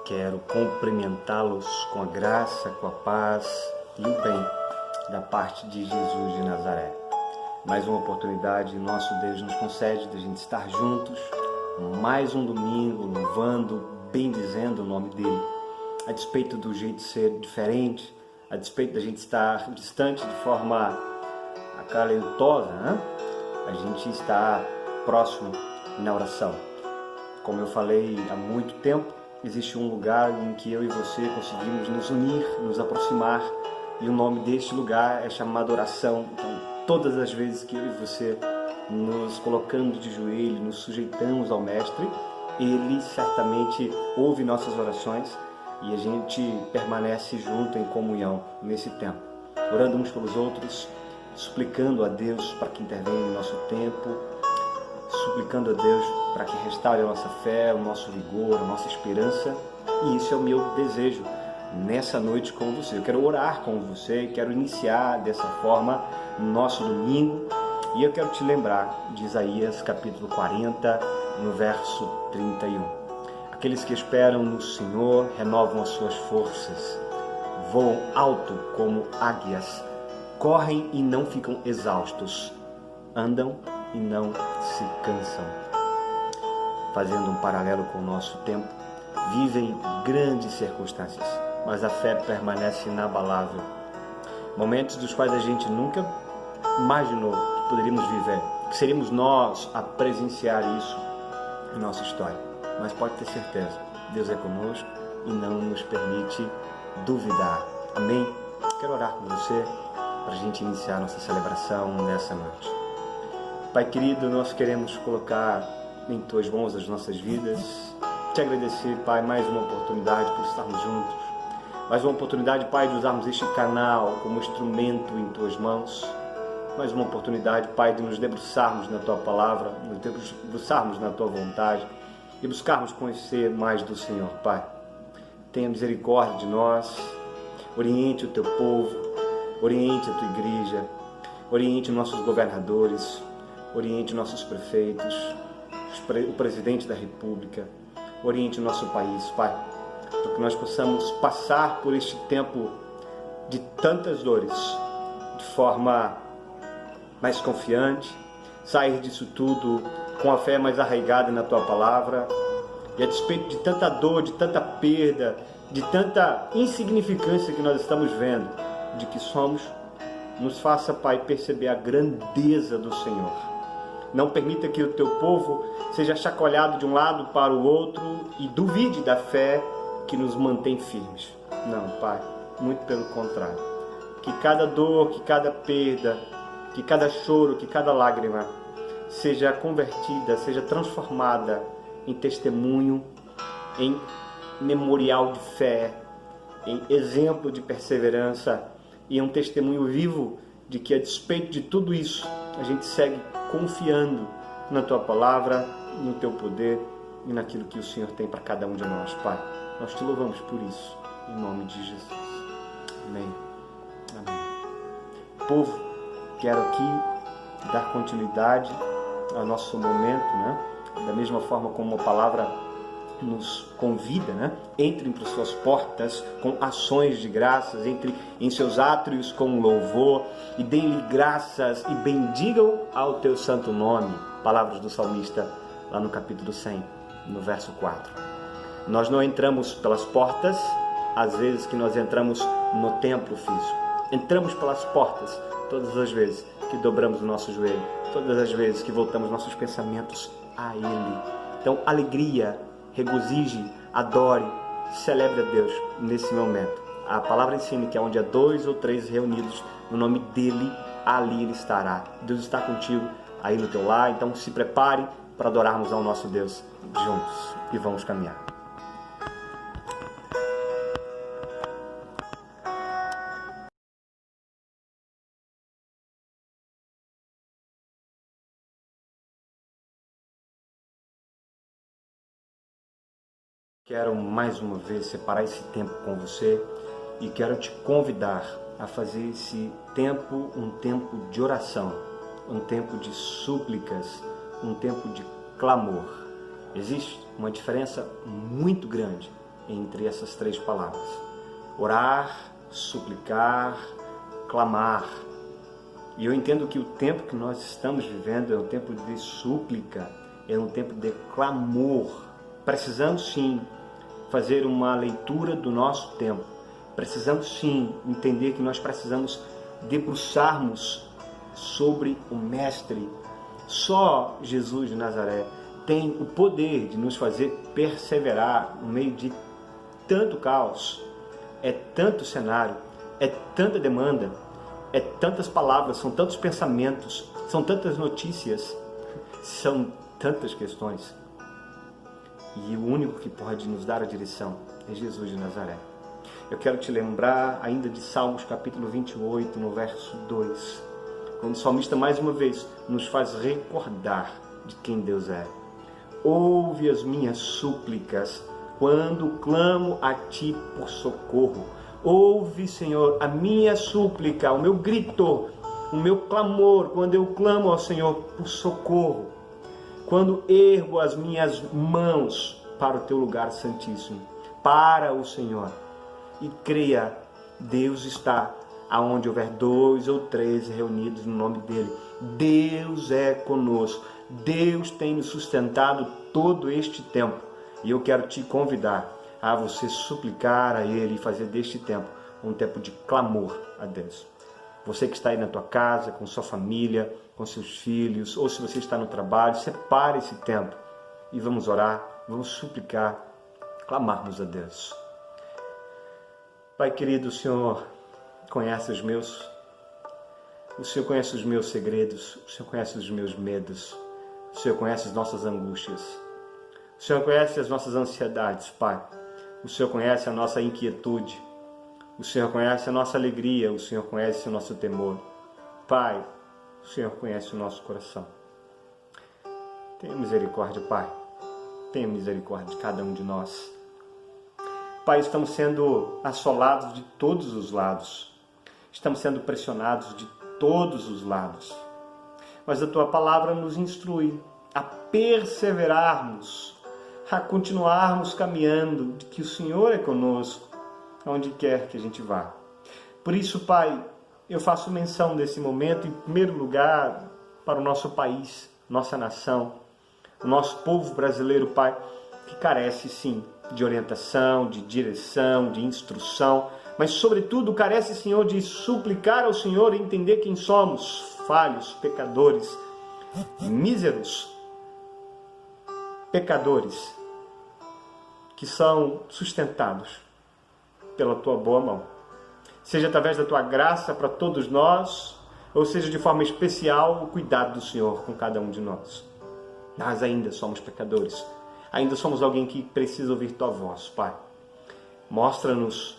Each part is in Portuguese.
Quero cumprimentá-los com a graça, com a paz e o bem da parte de Jesus de Nazaré. Mais uma oportunidade nosso Deus nos concede de a gente estar juntos, mais um domingo, louvando, bendizendo o nome dEle. A despeito do jeito de ser diferente, a despeito da gente estar distante de forma acalentosa, né? A gente está próximo na oração. Como eu falei há muito tempo, existe um lugar em que eu e você conseguimos nos unir, nos aproximar, e o nome deste lugar é chamado oração. Então, todas as vezes que eu e você nos colocando de joelho, nos sujeitamos ao Mestre, Ele certamente ouve nossas orações e a gente permanece junto em comunhão nesse tempo, orando uns pelos outros, suplicando a Deus para que intervenha no nosso tempo, suplicando a Deus para que restaure a nossa fé, o nosso vigor, a nossa esperança. E isso é o meu desejo nessa noite com você. Eu quero orar com você, quero iniciar dessa forma o nosso domingo. E eu quero te lembrar de Isaías capítulo 40, no verso 31. Aqueles que esperam no Senhor renovam as suas forças, voam alto como águias, correm e não ficam exaustos, andam e não se cansam. Fazendo um paralelo com o nosso tempo, vivem grandes circunstâncias, mas a fé permanece inabalável. Momentos dos quais a gente nunca imaginou que poderíamos viver, que seríamos nós a presenciar isso em nossa história. Mas pode ter certeza, Deus é conosco e não nos permite duvidar. Amém? Quero orar com você para a gente iniciar nossa celebração nessa noite. Pai querido, nós queremos colocar em Tuas mãos as nossas vidas. Te agradecer, Pai, mais uma oportunidade por estarmos juntos. Mais uma oportunidade, Pai, de usarmos este canal como instrumento em Tuas mãos. Mais uma oportunidade, Pai, de nos debruçarmos na Tua palavra, nos debruçarmos na Tua vontade e buscarmos conhecer mais do Senhor, Pai. Tenha misericórdia de nós, oriente o Teu povo, oriente a Tua igreja, oriente nossos governadores, oriente nossos prefeitos, o presidente da República, oriente o nosso país, Pai, para que nós possamos passar por este tempo de tantas dores de forma mais confiante, sair disso tudo com a fé mais arraigada na Tua palavra, e a despeito de tanta dor, de tanta perda, de tanta insignificância que nós estamos vendo, de que somos, nos faça, Pai, perceber a grandeza do Senhor. Não permita que o Teu povo seja chacoalhado de um lado para o outro e duvide da fé que nos mantém firmes. Não, Pai, muito pelo contrário. Que cada dor, que cada perda, que cada choro, que cada lágrima seja convertida, seja transformada em testemunho, em memorial de fé, em exemplo de perseverança e um testemunho vivo de que, a despeito de tudo isso, a gente segue confiando na Tua palavra, no Teu poder e naquilo que o Senhor tem para cada um de nós, Pai. Nós Te louvamos por isso, em nome de Jesus. Amém. Amém. Povo, quero aqui dar continuidade ao nosso momento, né? Da mesma forma como a palavra nos convida, né? Entrem por suas portas com ações de graças, entrem em seus átrios com louvor e deem-lhe graças e bendigam ao Teu santo nome. Palavras do salmista lá no capítulo 100, no verso 4. Nós não entramos pelas portas, às vezes que nós entramos no templo físico. Entramos pelas portas todas as vezes que dobramos o nosso joelho, todas as vezes que voltamos nossos pensamentos a Ele. Então, alegria, regozije, adore, celebre a Deus nesse momento. A palavra ensina que onde há 2 ou 3 reunidos no nome dEle, ali Ele estará. Deus está contigo aí no teu lar, então se prepare para adorarmos ao nosso Deus juntos e vamos caminhar. Quero mais uma vez separar esse tempo com você e quero te convidar a fazer esse tempo um tempo de oração, um tempo de súplicas, um tempo de clamor. Existe uma diferença muito grande entre essas três palavras: orar, suplicar, clamar. E eu entendo que o tempo que nós estamos vivendo é um tempo de súplica, é um tempo de clamor. Precisamos sim fazer uma leitura do nosso tempo. Precisamos sim entender que nós precisamos debruçarmos sobre o Mestre. Só Jesus de Nazaré tem o poder de nos fazer perseverar no meio de tanto caos. É tanto cenário, é tanta demanda, é tantas palavras, são tantos pensamentos, são tantas notícias, são tantas questões. E o único que pode nos dar a direção é Jesus de Nazaré. Eu quero te lembrar ainda de Salmos capítulo 28, no verso 2, quando o salmista mais uma vez nos faz recordar de quem Deus é. Ouve as minhas súplicas quando clamo a Ti por socorro. Ouve, Senhor, a minha súplica, o meu grito, o meu clamor, quando eu clamo ao Senhor por socorro. Quando ergo as minhas mãos para o Teu lugar santíssimo, para o Senhor. E creia, Deus está aonde houver 2 ou 3 reunidos no nome dEle. Deus é conosco. Deus tem nos sustentado todo este tempo. E eu quero te convidar a você suplicar a Ele e fazer deste tempo um tempo de clamor a Deus. Você que está aí na tua casa, com sua família, com seus filhos, ou se você está no trabalho, separe esse tempo e vamos orar, vamos suplicar, clamarmos a Deus. Pai querido, o Senhor conhece os meus, o Senhor conhece os meus segredos, o Senhor conhece os meus medos, o Senhor conhece as nossas angústias, o Senhor conhece as nossas ansiedades, Pai. O Senhor conhece a nossa inquietude, o Senhor conhece a nossa alegria, o Senhor conhece o nosso temor. Pai, o Senhor conhece o nosso coração. Tenha misericórdia, Pai. Tenha misericórdia de cada um de nós. Pai, estamos sendo assolados de todos os lados. Estamos sendo pressionados de todos os lados. Mas a Tua palavra nos instrui a perseverarmos, a continuarmos caminhando, de que o Senhor é conosco, aonde quer que a gente vá. Por isso, Pai, eu faço menção desse momento, em primeiro lugar, para o nosso país, nossa nação, o nosso povo brasileiro, Pai, que carece, sim, de orientação, de direção, de instrução, mas, sobretudo, carece, Senhor, de suplicar ao Senhor e entender quem somos, falhos, pecadores, míseros, pecadores, que são sustentados pela Tua boa mão. Seja através da Tua graça para todos nós, ou seja de forma especial o cuidado do Senhor com cada um de nós. Nós ainda somos pecadores, ainda somos alguém que precisa ouvir Tua voz, Pai. Mostra-nos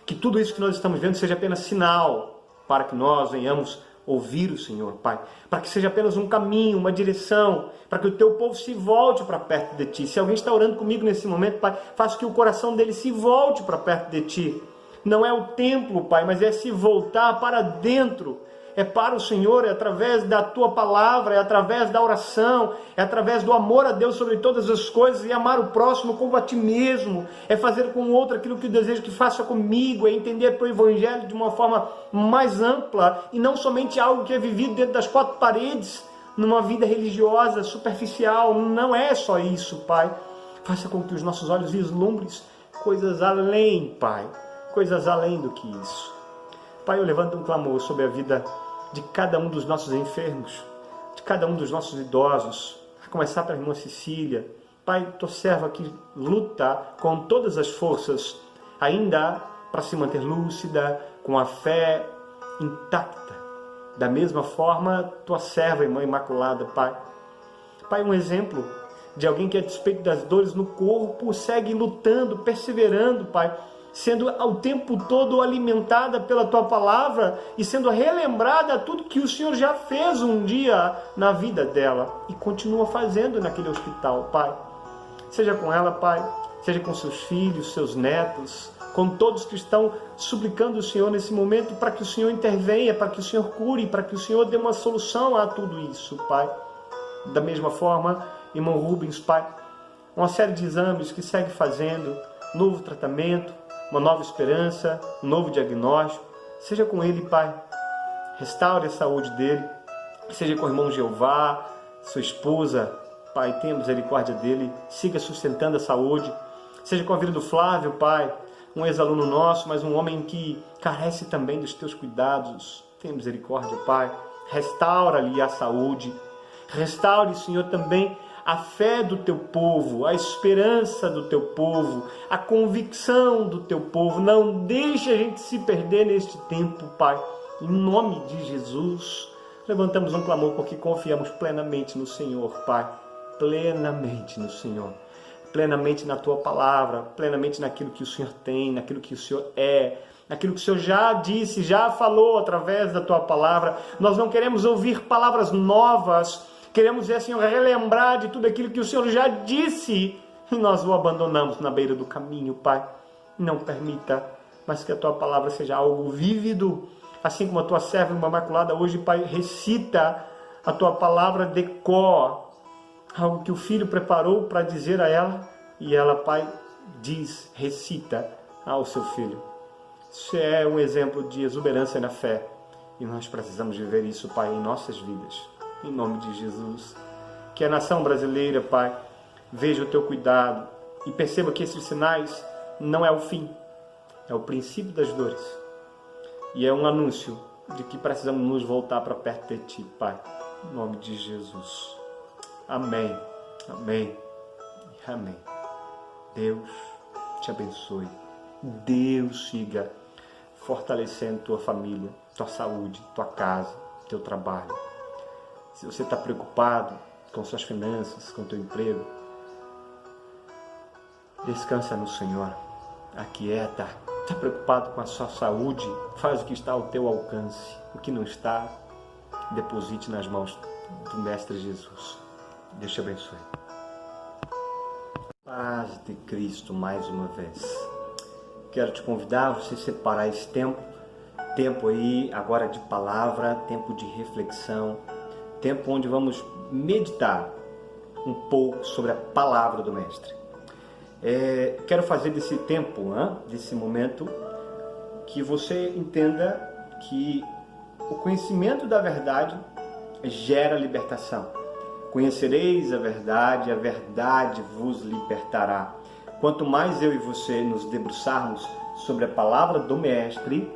que tudo isso que nós estamos vendo seja apenas sinal para que nós venhamos ouvir o Senhor, Pai, para que seja apenas um caminho, uma direção, para que o Teu povo se volte para perto de Ti. Se alguém está orando comigo nesse momento, Pai, faça que o coração dele se volte para perto de Ti. Não é o templo, Pai, mas é se voltar para dentro. É para o Senhor, é através da Tua palavra, é através da oração, é através do amor a Deus sobre todas as coisas e amar o próximo como a Ti mesmo. É fazer com o outro aquilo que eu desejo que faça comigo, é entender o Evangelho de uma forma mais ampla e não somente algo que é vivido dentro das 4 paredes, numa vida religiosa, superficial. Não é só isso, Pai. Faça com que os nossos olhos vislumbrem coisas além, Pai, coisas além do que isso. Pai, eu levanto um clamor sobre a vida de cada um dos nossos enfermos, de cada um dos nossos idosos, a começar pela irmã Cecília. Pai, Tua serva que luta com todas as forças, ainda para se manter lúcida, com a fé intacta. Da mesma forma, Tua serva, irmã Imaculada, Pai. Pai, um exemplo de alguém que, a despeito das dores no corpo, segue lutando, perseverando, Pai, sendo ao tempo todo alimentada pela Tua palavra e sendo relembrada tudo que o Senhor já fez um dia na vida dela e continua fazendo naquele hospital, Pai. Seja com ela, Pai, seja com seus filhos, seus netos, com todos que estão suplicando o Senhor nesse momento para que o Senhor intervenha, para que o Senhor cure, para que o Senhor dê uma solução a tudo isso, Pai. Da mesma forma, irmão Rubens, Pai, uma série de exames que segue fazendo, novo tratamento, uma nova esperança, um novo diagnóstico. Seja com ele, Pai. Restaure a saúde dele. Seja com o irmão Jeová, sua esposa. Pai, tenha misericórdia dele. Siga sustentando a saúde. Seja com a vida do Flávio, Pai. Um ex-aluno nosso, mas um homem que carece também dos teus cuidados. Tenha misericórdia, Pai. Restaura-lhe a saúde. Restaure, Senhor, também a fé do teu povo, a esperança do teu povo, a convicção do teu povo. Não deixe a gente se perder neste tempo, Pai. Em nome de Jesus, levantamos um clamor porque confiamos plenamente no Senhor, Pai. Plenamente no Senhor. Plenamente na tua palavra, plenamente naquilo que o Senhor tem, naquilo que o Senhor é, naquilo que o Senhor já disse, já falou através da tua palavra. Nós não queremos ouvir palavras novas, queremos, Senhor, relembrar de tudo aquilo que o Senhor já disse e nós o abandonamos na beira do caminho, Pai. Não permita, mas que a tua palavra seja algo vívido, assim como a tua serva imaculada hoje, Pai, recita a tua palavra de cor, algo que o filho preparou para dizer a ela, e ela, Pai, diz, recita ao seu filho. Isso é um exemplo de exuberância na fé, e nós precisamos viver isso, Pai, em nossas vidas, em nome de Jesus. Que a nação brasileira, Pai, veja o teu cuidado e perceba que esses sinais não é o fim, é o princípio das dores, e é um anúncio de que precisamos nos voltar para perto de Ti, Pai, em nome de Jesus. Amém, amém, amém. Deus te abençoe. Deus siga fortalecendo tua família, tua saúde, tua casa, teu trabalho. Se você está preocupado com suas finanças, com teu emprego, descansa no Senhor. Aquieta. Está preocupado com a sua saúde? Faz o que está ao teu alcance. O que não está, deposite nas mãos do Mestre Jesus. Deus te abençoe. Paz de Cristo mais uma vez. Quero te convidar a você separar esse tempo aí agora de palavra, tempo de reflexão, tempo onde vamos meditar um pouco sobre a palavra do Mestre. Quero fazer desse tempo, desse momento, que você entenda que o conhecimento da verdade gera libertação. Conhecereis a verdade vos libertará. Quanto mais eu e você nos debruçarmos sobre a palavra do Mestre,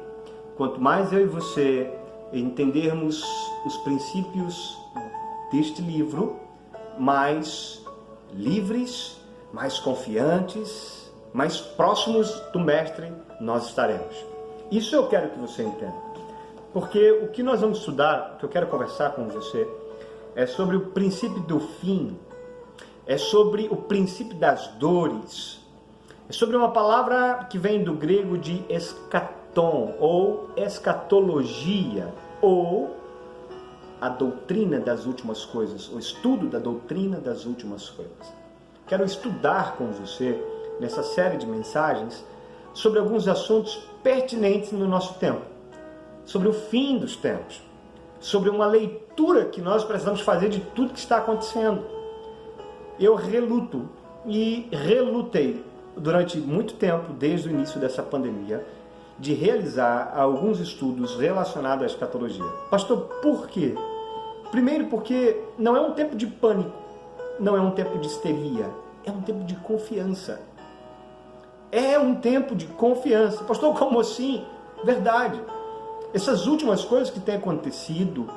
quanto mais eu e você entendermos os princípios deste livro, mais livres, mais confiantes, mais próximos do Mestre nós estaremos. Isso eu quero que você entenda. Porque o que nós vamos estudar, o que eu quero conversar com você, é sobre o princípio do fim, é sobre o princípio das dores, é sobre uma palavra que vem do grego de eschaton, ou escatologia, ou a doutrina das últimas coisas, o estudo da doutrina das últimas coisas. Quero estudar com você, nessa série de mensagens, sobre alguns assuntos pertinentes no nosso tempo, sobre o fim dos tempos, sobre uma leitura que nós precisamos fazer de tudo que está acontecendo. Eu reluto e relutei durante muito tempo, desde o início dessa pandemia, de realizar alguns estudos relacionados à escatologia. Pastor, por quê? Primeiro porque não é um tempo de pânico, não é um tempo de histeria, é um tempo de confiança. É um tempo de confiança. Pastor, como assim? Verdade. Essas últimas coisas que têm acontecido,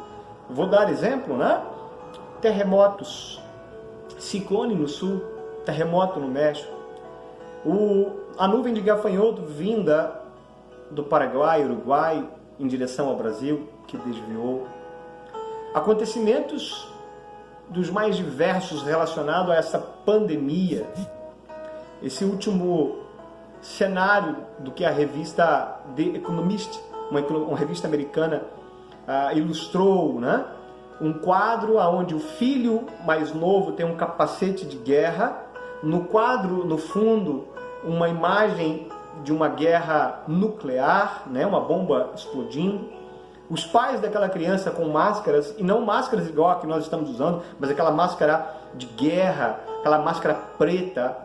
vou dar exemplo, Terremotos, ciclone no sul, terremoto no México, a nuvem de gafanhoto vinda do Paraguai, Uruguai, em direção ao Brasil, que desviou. Acontecimentos dos mais diversos relacionados a essa pandemia. Esse último cenário do que a revista The Economist, uma revista americana, ilustrou, um quadro onde o filho mais novo tem um capacete de guerra, no quadro, no fundo, uma imagem de uma guerra nuclear, uma bomba explodindo, os pais daquela criança com máscaras, e não máscaras igual a que nós estamos usando, mas aquela máscara de guerra, aquela máscara preta,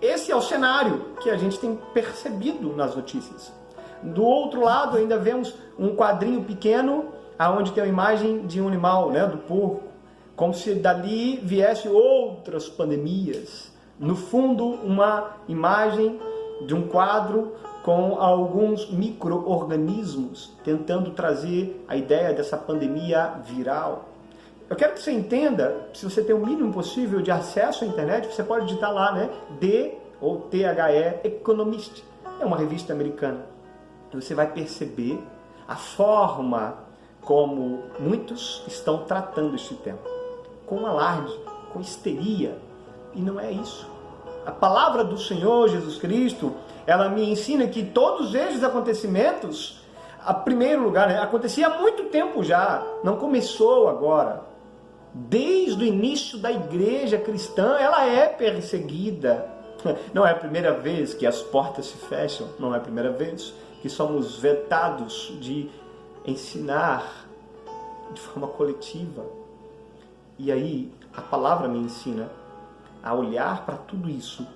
esse é o cenário que a gente tem percebido nas notícias. Do outro lado, ainda vemos um quadrinho pequeno, onde tem a imagem de um animal, né, do porco, como se dali viesse outras pandemias. No fundo, uma imagem de um quadro com alguns micro-organismos tentando trazer a ideia dessa pandemia viral. Eu quero que você entenda, se você tem o mínimo possível de acesso à internet, você pode digitar lá, né, D ou THE Economist. É uma revista americana. E você vai perceber a forma como muitos estão tratando este tema. Com alarde, com histeria. E não é isso. A palavra do Senhor Jesus Cristo, ela me ensina que todos esses acontecimentos, a primeiro lugar, né, acontecia há muito tempo já, não começou agora. Desde o início da igreja cristã, ela é perseguida. Não é a primeira vez que as portas se fecham, não é a primeira vez que somos vetados de ensinar de forma coletiva. E aí, a palavra me ensina a olhar para tudo isso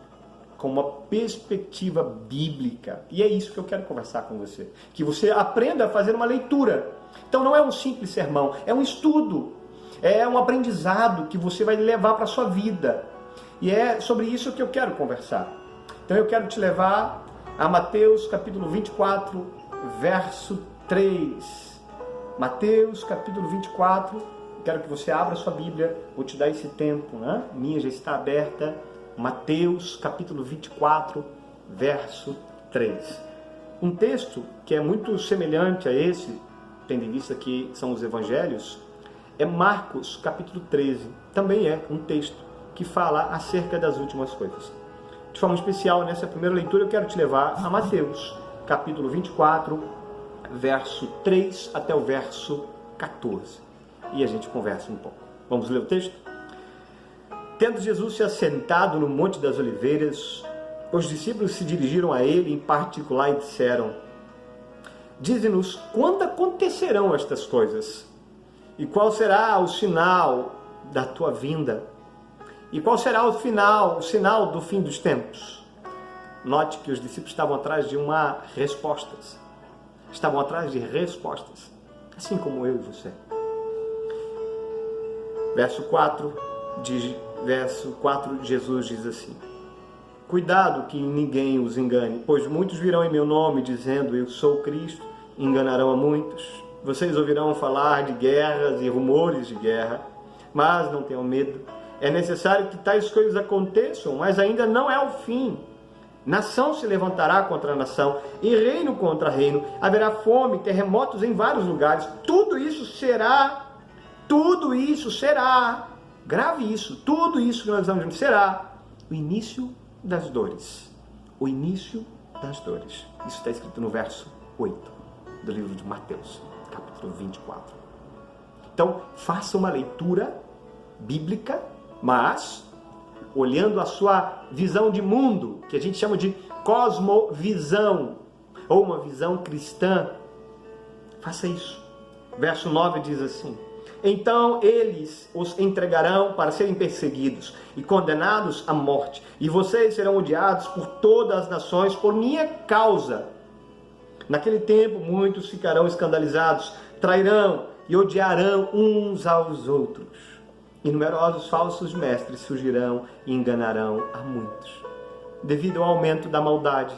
com uma perspectiva bíblica. E é isso que eu quero conversar com você. Que você aprenda a fazer uma leitura. Então não é um simples sermão, é um estudo. É um aprendizado que você vai levar para a sua vida. E é sobre isso que eu quero conversar. Então eu quero te levar a Mateus capítulo 24, verso 3. Mateus capítulo 24, quero que você abra a sua Bíblia, vou te dar esse tempo, né? Minha já está aberta. Mateus capítulo 24, verso 3. Um texto que é muito semelhante a esse, tendo em vista que são os evangelhos, é Marcos capítulo 13. Também é um texto que fala acerca das últimas coisas. De forma especial, nessa primeira leitura, eu quero te levar a Mateus capítulo 24, verso 3 até o verso 14. E a gente conversa um pouco. Vamos ler o texto? Tendo Jesus se assentado no Monte das Oliveiras, os discípulos se dirigiram a ele em particular e disseram: Dize-nos quando acontecerão estas coisas? E qual será o sinal da tua vinda? E qual será o sinal do fim dos tempos? Note que os discípulos estavam atrás de respostas. Estavam atrás de respostas. Assim como eu e você. Verso 4, Jesus diz assim: Cuidado que ninguém os engane, pois muitos virão em meu nome dizendo, eu sou Cristo, e enganarão a muitos. Vocês ouvirão falar de guerras e rumores de guerra, mas não tenham medo. É necessário que tais coisas aconteçam, mas ainda não é o fim. Nação se levantará contra nação e reino contra reino. Haverá fome, terremotos em vários lugares. Tudo isso será, grave isso, tudo isso que nós estamos vendo será o início das dores. O início das dores. Isso está escrito no verso 8 do livro de Mateus, capítulo 24. Então, faça uma leitura bíblica, mas olhando a sua visão de mundo, que a gente chama de cosmovisão, ou uma visão cristã. Faça isso. Verso 9 diz assim: Então eles os entregarão para serem perseguidos e condenados à morte, e vocês serão odiados por todas as nações por minha causa. Naquele tempo muitos ficarão escandalizados, trairão e odiarão uns aos outros. E numerosos falsos mestres surgirão e enganarão a muitos. Devido ao aumento da maldade,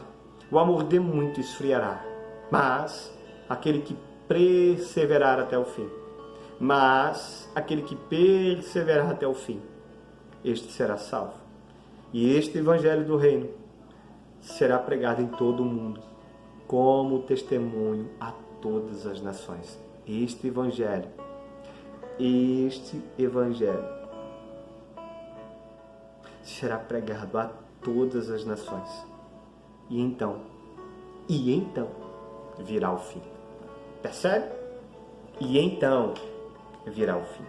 o amor de muitos esfriará. Mas aquele que perseverar até o fim, este será salvo. E este evangelho do reino será pregado em todo o mundo, como testemunho a todas as nações. Este evangelho será pregado a todas as nações. E então virá o fim. Percebe? E então virá o fim.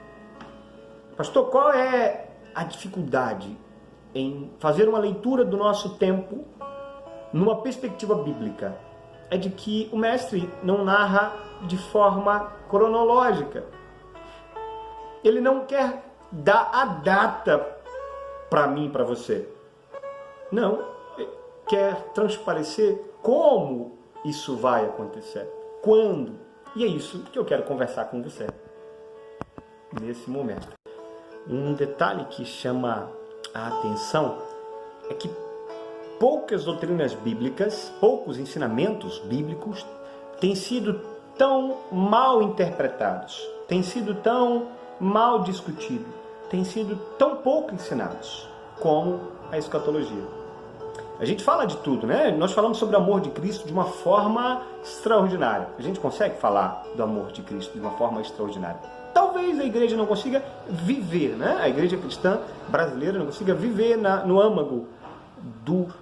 Pastor, qual é a dificuldade em fazer uma leitura do nosso tempo numa perspectiva bíblica? É de que o mestre não narra de forma cronológica. Ele não quer dar a data para mim e para você. Não, quer transparecer como isso vai acontecer, quando. E é isso que eu quero conversar com você nesse momento. Um detalhe que chama a atenção é que poucas doutrinas bíblicas, poucos ensinamentos bíblicos têm sido tão mal interpretados, têm sido tão mal discutidos, têm sido tão pouco ensinados como a escatologia. A gente fala de tudo, né? Nós falamos sobre o amor de Cristo de uma forma extraordinária. A gente consegue falar do amor de Cristo de uma forma extraordinária. Talvez a igreja não consiga viver, né? A igreja cristã brasileira não consiga viver no âmago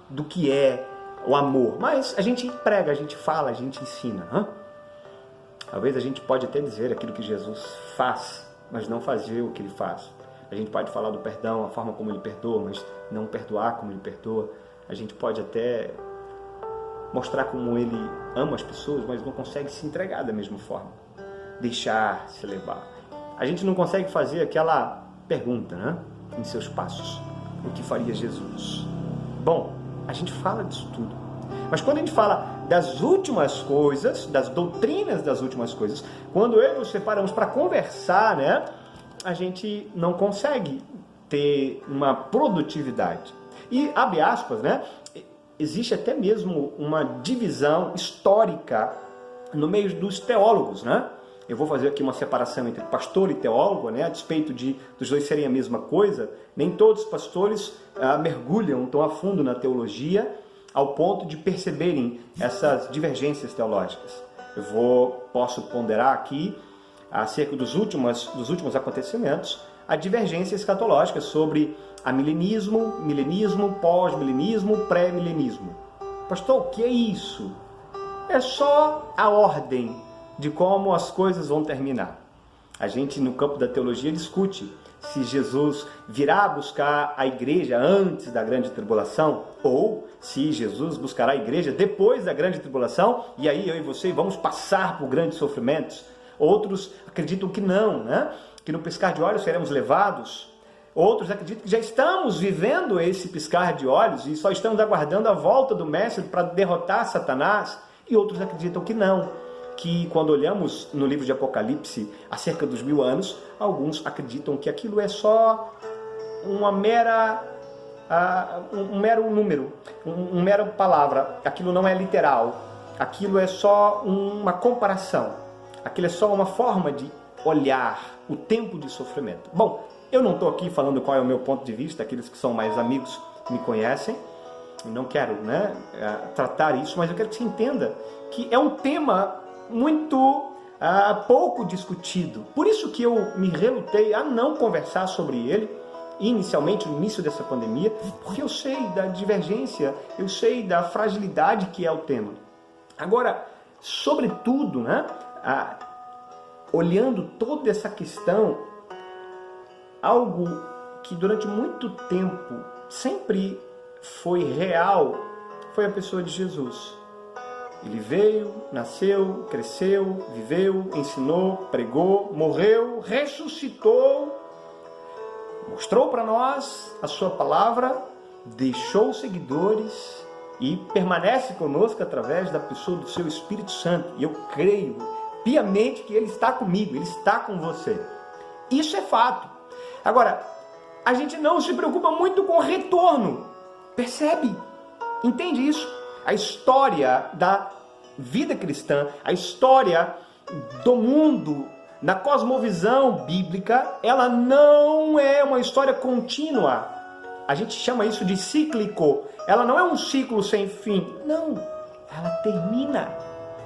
do que é o amor. Mas a gente prega, a gente fala, a gente ensina. Né? Talvez a gente pode até dizer aquilo que Jesus faz, mas não fazer o que ele faz. A gente pode falar do perdão, a forma como ele perdoa, mas não perdoar como ele perdoa. A gente pode até mostrar como ele ama as pessoas, mas não consegue se entregar da mesma forma. Deixar se levar. A gente não consegue fazer aquela pergunta, né? Em seus passos. O que faria Jesus? Bom, a gente fala disso tudo. Mas quando a gente fala das últimas coisas, das doutrinas das últimas coisas, quando eu e você paramos para conversar, né? A gente não consegue ter uma produtividade. E, abre aspas, né? Existe até mesmo uma divisão histórica no meio dos teólogos, né? Eu vou fazer aqui uma separação entre pastor e teólogo, né? A despeito dos dois serem a mesma coisa, nem todos os pastores mergulham tão a fundo na teologia ao ponto de perceberem essas divergências teológicas. Posso ponderar aqui acerca dos últimos acontecimentos, a divergência escatológica sobre milenismo, pós-milenismo, pré-milenismo. Pastor, o que é isso? É só a ordem de como as coisas vão terminar. A gente, no campo da teologia, discute se Jesus virá buscar a igreja antes da grande tribulação ou se Jesus buscará a igreja depois da grande tribulação e aí eu e você vamos passar por grandes sofrimentos. Outros acreditam que não, né? Que no piscar de olhos seremos levados. Outros acreditam que já estamos vivendo esse piscar de olhos e só estamos aguardando a volta do Mestre para derrotar Satanás. E outros acreditam que não, que quando olhamos no livro de Apocalipse acerca dos 1000 anos, alguns acreditam que aquilo é só um mero número, uma mera palavra. Aquilo não é literal, aquilo é só uma comparação, aquilo é só uma forma de olhar o tempo de sofrimento. Bom, eu não estou aqui falando qual é o meu ponto de vista, aqueles que são mais amigos me conhecem, não quero tratar isso, mas eu quero que você entenda que é um tema muito pouco discutido. Por isso que eu me relutei a não conversar sobre ele, inicialmente, no início dessa pandemia, porque eu sei da divergência, eu sei da fragilidade que é o tema. Agora, sobretudo, né, olhando toda essa questão, algo que durante muito tempo sempre foi real, foi a pessoa de Jesus. Ele veio, nasceu, cresceu, viveu, ensinou, pregou, morreu, ressuscitou, mostrou para nós a sua palavra, deixou seguidores e permanece conosco através da pessoa do seu Espírito Santo. E eu creio piamente que Ele está comigo, Ele está com você. Isso é fato. Agora, a gente não se preocupa muito com o retorno. Percebe? Entende isso? A história da vida cristã, a história do mundo, na cosmovisão bíblica, ela não é uma história contínua. A gente chama isso de cíclico. Ela não é um ciclo sem fim. Não, ela termina.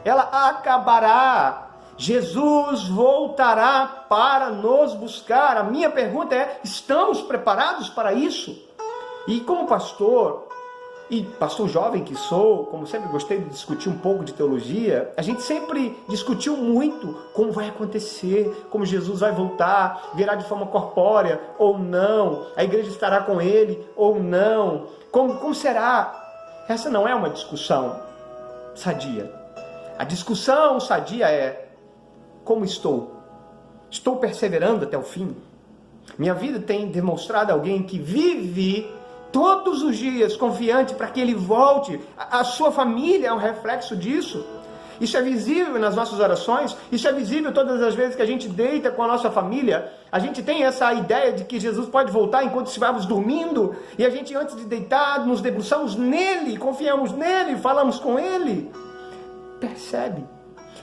Ela acabará. Jesus voltará para nos buscar. A minha pergunta é, estamos preparados para isso? E como pastor, e pastor jovem que sou, como sempre gostei de discutir um pouco de teologia, a gente sempre discutiu muito como vai acontecer, como Jesus vai voltar, virá de forma corpórea ou não, a igreja estará com ele ou não, como será? Essa não é uma discussão sadia. A discussão sadia é, como estou? Estou perseverando até o fim? Minha vida tem demonstrado alguém que vive todos os dias, confiante para que Ele volte. A sua família é um reflexo disso. Isso é visível nas nossas orações, isso é visível todas as vezes que a gente deita com a nossa família. A gente tem essa ideia de que Jesus pode voltar enquanto estivermos dormindo, e a gente, antes de deitar, nos debruçamos nele, confiamos nele, falamos com ele. Percebe?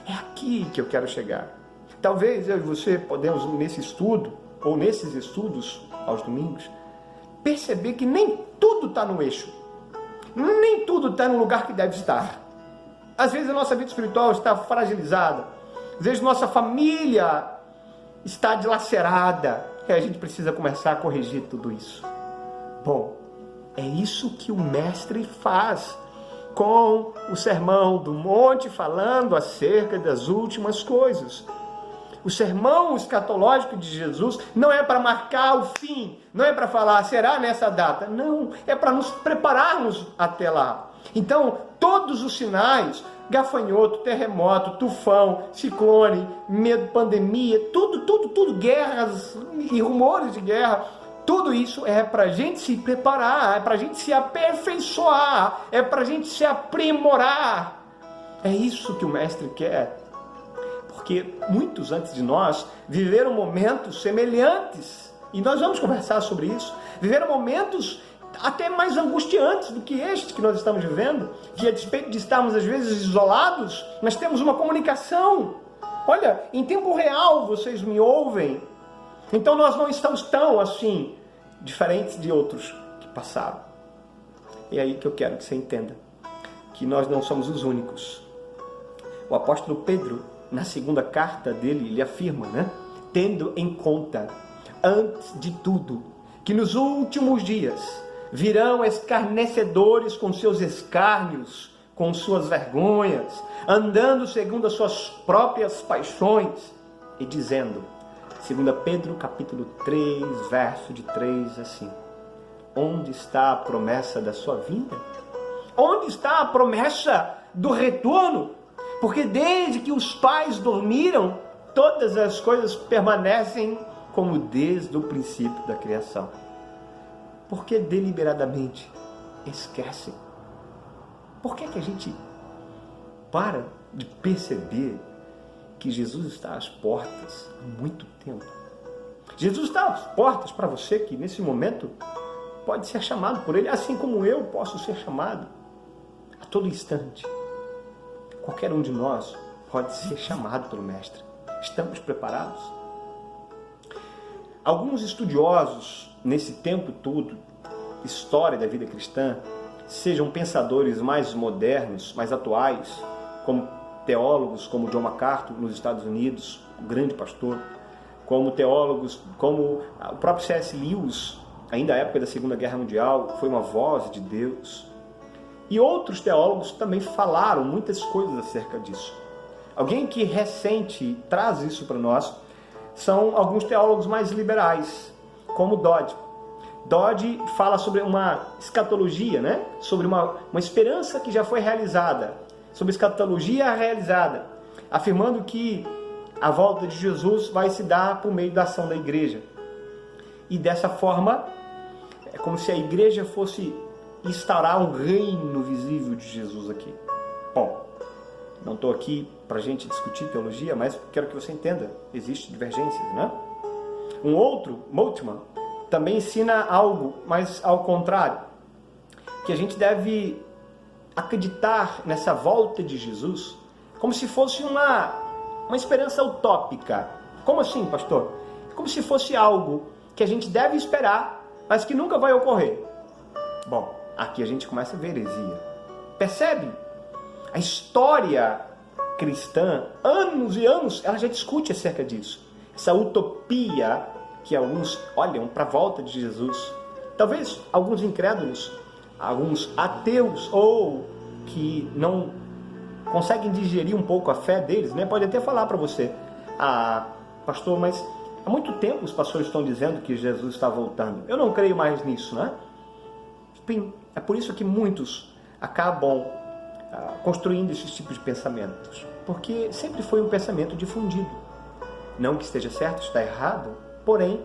É aqui que eu quero chegar. Talvez eu e você podemos, nesse estudo, ou nesses estudos aos domingos, perceber que nem tudo está no eixo, nem tudo está no lugar que deve estar. Às vezes a nossa vida espiritual está fragilizada, às vezes nossa família está dilacerada, e a gente precisa começar a corrigir tudo isso. Bom, é isso que o Mestre faz com o Sermão do Monte, falando acerca das últimas coisas. O sermão escatológico de Jesus não é para marcar o fim, não é para falar, será nessa data. Não, é para nos prepararmos até lá. Então, todos os sinais, gafanhoto, terremoto, tufão, ciclone, medo, pandemia, tudo, guerras e rumores de guerra, tudo isso é para a gente se preparar, é para a gente se aperfeiçoar, é para a gente se aprimorar. É isso que o Mestre quer. Porque muitos antes de nós viveram momentos semelhantes, e nós vamos conversar sobre isso, viveram momentos até mais angustiantes do que este que nós estamos vivendo, que a despeito de estarmos às vezes isolados, nós temos uma comunicação. Olha, em tempo real vocês me ouvem, então nós não estamos tão assim, diferentes de outros que passaram. É aí que eu quero que você entenda, que nós não somos os únicos. O apóstolo Pedro, na segunda carta dele, ele afirma, tendo em conta, antes de tudo, que nos últimos dias virão escarnecedores com seus escárnios, com suas vergonhas, andando segundo as suas próprias paixões, e dizendo, 2 Pedro capítulo 3, verso de 3 a 5, onde está a promessa da sua vinda? Onde está a promessa do retorno? Porque desde que os pais dormiram, todas as coisas permanecem como desde o princípio da criação. Por que deliberadamente esquecem? Por que a gente para de perceber que Jesus está às portas há muito tempo? Jesus está às portas para você que nesse momento pode ser chamado por Ele, assim como eu posso ser chamado a todo instante. Qualquer um de nós pode ser chamado pelo Mestre. Estamos preparados? Alguns estudiosos, nesse tempo todo, história da vida cristã, sejam pensadores mais modernos, mais atuais, como teólogos como John MacArthur nos Estados Unidos, um grande pastor, como teólogos, como o próprio C.S. Lewis, ainda na época da Segunda Guerra Mundial, foi uma voz de Deus. E outros teólogos também falaram muitas coisas acerca disso. Alguém que recente traz isso para nós são alguns teólogos mais liberais, como Dodd. Dodd fala sobre uma escatologia, sobre uma esperança que já foi realizada, sobre escatologia realizada, afirmando que a volta de Jesus vai se dar por meio da ação da igreja. E dessa forma, é como se a igreja fosse instaurar um reino visível de Jesus aqui. Bom, não estou aqui para a gente discutir teologia, mas quero que você entenda, existem divergências, Um outro, Moltmann, também ensina algo, mas ao contrário, que a gente deve acreditar nessa volta de Jesus como se fosse uma esperança utópica. Como assim, pastor? Como se fosse algo que a gente deve esperar, mas que nunca vai ocorrer. Bom, aqui a gente começa a ver heresia. Percebe? A história cristã, anos e anos, ela já discute acerca disso. Essa utopia que alguns olham para a volta de Jesus. Talvez alguns incrédulos, alguns ateus ou que não conseguem digerir um pouco a fé deles, pode até falar para você, pastor, mas há muito tempo os pastores estão dizendo que Jesus está voltando. Eu não creio mais nisso, Enfim, é por isso que muitos acabam construindo esses tipos de pensamentos, porque sempre foi um pensamento difundido. Não que esteja certo, está errado, porém,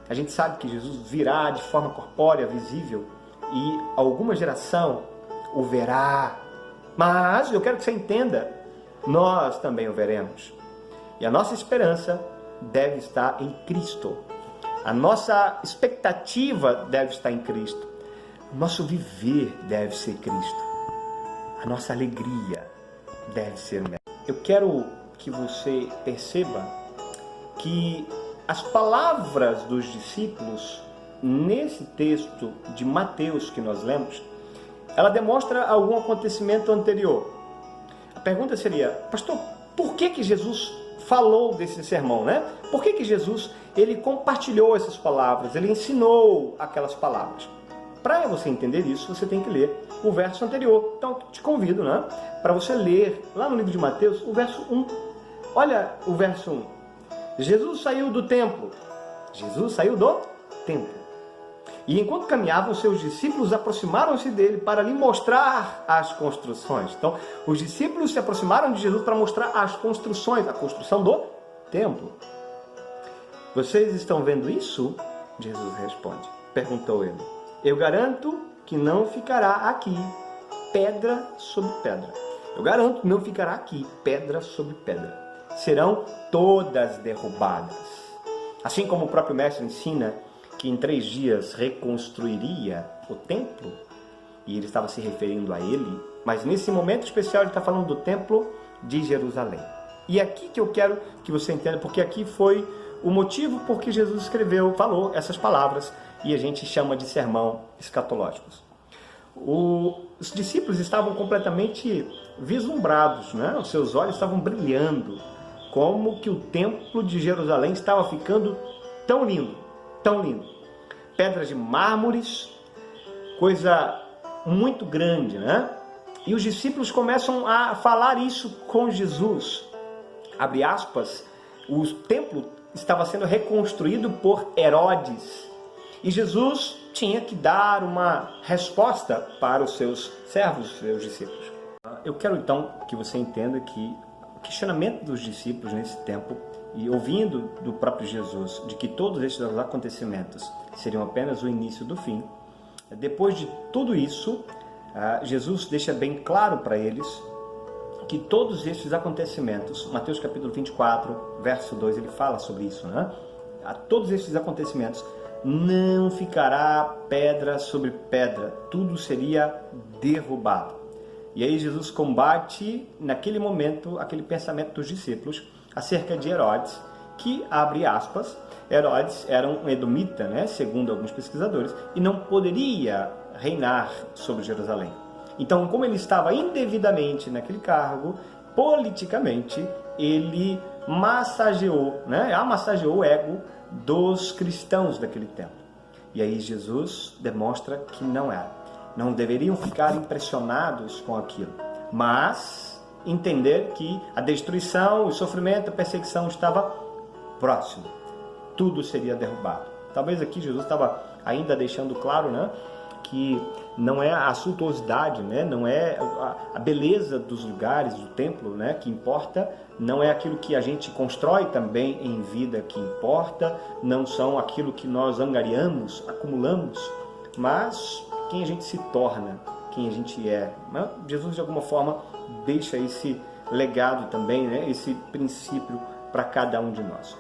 a gente sabe que Jesus virá de forma corpórea, visível, e alguma geração o verá. Mas eu quero que você entenda, nós também o veremos. E a nossa esperança deve estar em Cristo. A nossa expectativa deve estar em Cristo. O nosso viver deve ser Cristo. A nossa alegria deve ser o Mestre. Eu quero que você perceba que as palavras dos discípulos nesse texto de Mateus que nós lemos, ela demonstra algum acontecimento anterior. A pergunta seria, pastor, por que Jesus falou desse sermão, né? Por que Jesus ele compartilhou essas palavras, ele ensinou aquelas palavras? Para você entender isso, você tem que ler o verso anterior. Então, te convido, né, para você ler lá no livro de Mateus, o verso 1. Olha o verso 1. Jesus saiu do templo. Jesus saiu do templo. E enquanto caminhavam, seus discípulos aproximaram-se dele para lhe mostrar as construções. Então, os discípulos se aproximaram de Jesus para mostrar as construções, a construção do templo. Vocês estão vendo isso? Jesus responde. Perguntou ele. Eu garanto que não ficará aqui pedra sobre pedra. Eu garanto que não ficará aqui pedra sobre pedra. Serão todas derrubadas. Assim como o próprio mestre ensina que em 3 dias reconstruiria o templo, e ele estava se referindo a ele, mas nesse momento especial ele está falando do templo de Jerusalém. E é aqui que eu quero que você entenda, porque aqui foi o motivo por que Jesus falou essas palavras, e a gente chama de sermão escatológicos. Os discípulos estavam completamente vislumbrados, né? Os seus olhos estavam brilhando, como que o templo de Jerusalém estava ficando tão lindo, tão lindo. Pedras de mármores, coisa muito grande, né? E os discípulos começam a falar isso com Jesus. Abre aspas, o templo estava sendo reconstruído por Herodes. E Jesus tinha que dar uma resposta para os seus servos, os seus discípulos. Eu quero então que você entenda que o questionamento dos discípulos nesse tempo, e ouvindo do próprio Jesus, de que todos esses acontecimentos seriam apenas o início do fim, depois de tudo isso, Jesus deixa bem claro para eles que todos esses acontecimentos, Mateus capítulo 24, verso 2, ele fala sobre isso, né? A todos esses acontecimentos, não ficará pedra sobre pedra, tudo seria derrubado. E aí Jesus combate, naquele momento, aquele pensamento dos discípulos acerca de Herodes, que, abre aspas, Herodes era um edomita, né, segundo alguns pesquisadores, e não poderia reinar sobre Jerusalém. Então, como ele estava indevidamente naquele cargo, politicamente, ele massageou o ego dos cristãos daquele tempo. E aí Jesus demonstra que não era. Não deveriam ficar impressionados com aquilo, mas entender que a destruição, o sofrimento, a perseguição estava próximo. Tudo seria derrubado. Talvez aqui Jesus estava ainda deixando claro, né, que não é a suntuosidade, né, não é a beleza dos lugares, do templo, né, que importa, não é aquilo que a gente constrói também em vida que importa, não são aquilo que nós angariamos, acumulamos, mas quem a gente se torna, quem a gente é. Jesus, de alguma forma, deixa esse legado também, né, esse princípio para cada um de nós.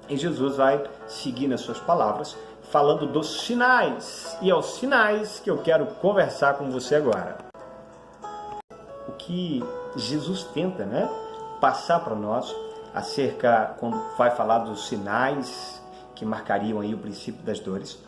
E Jesus vai seguir nas suas palavras, falando dos sinais. E é os sinais que eu quero conversar com você agora. O que Jesus tenta, né, passar para nós acerca, quando vai falar dos sinais que marcariam aí o princípio das dores,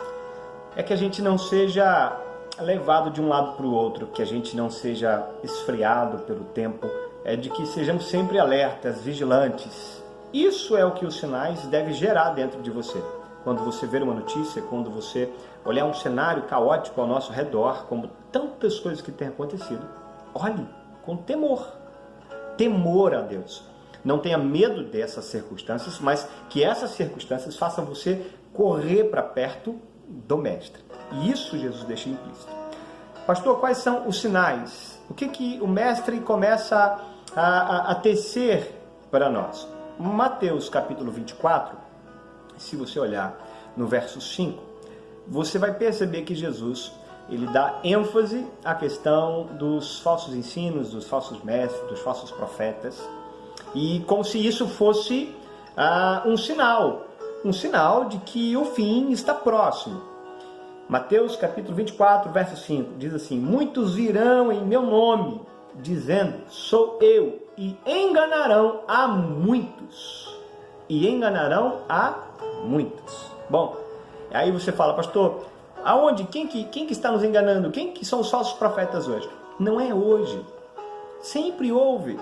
é que a gente não seja levado de um lado para o outro, que a gente não seja esfriado pelo tempo, é de que sejamos sempre alertas, vigilantes. Isso é o que os sinais devem gerar dentro de você. Quando você ver uma notícia, quando você olhar um cenário caótico ao nosso redor, como tantas coisas que têm acontecido, olhe com temor. Temor a Deus. Não tenha medo dessas circunstâncias, mas que essas circunstâncias façam você correr para perto do Mestre. E isso Jesus deixa implícito. Pastor, quais são os sinais? O que o Mestre começa a tecer para nós? Mateus capítulo 24, se você olhar no verso 5, você vai perceber que Jesus ele dá ênfase à questão dos falsos ensinos, dos falsos mestres, dos falsos profetas, e como se isso fosse um sinal de que o fim está próximo. Mateus capítulo 24, verso 5, diz assim: muitos virão em meu nome, dizendo, sou eu, e enganarão a muitos. E enganarão a muitos. Bom, aí você fala, pastor, aonde? Quem que está nos enganando? Quem que são os falsos profetas hoje? Não é hoje. Sempre houve.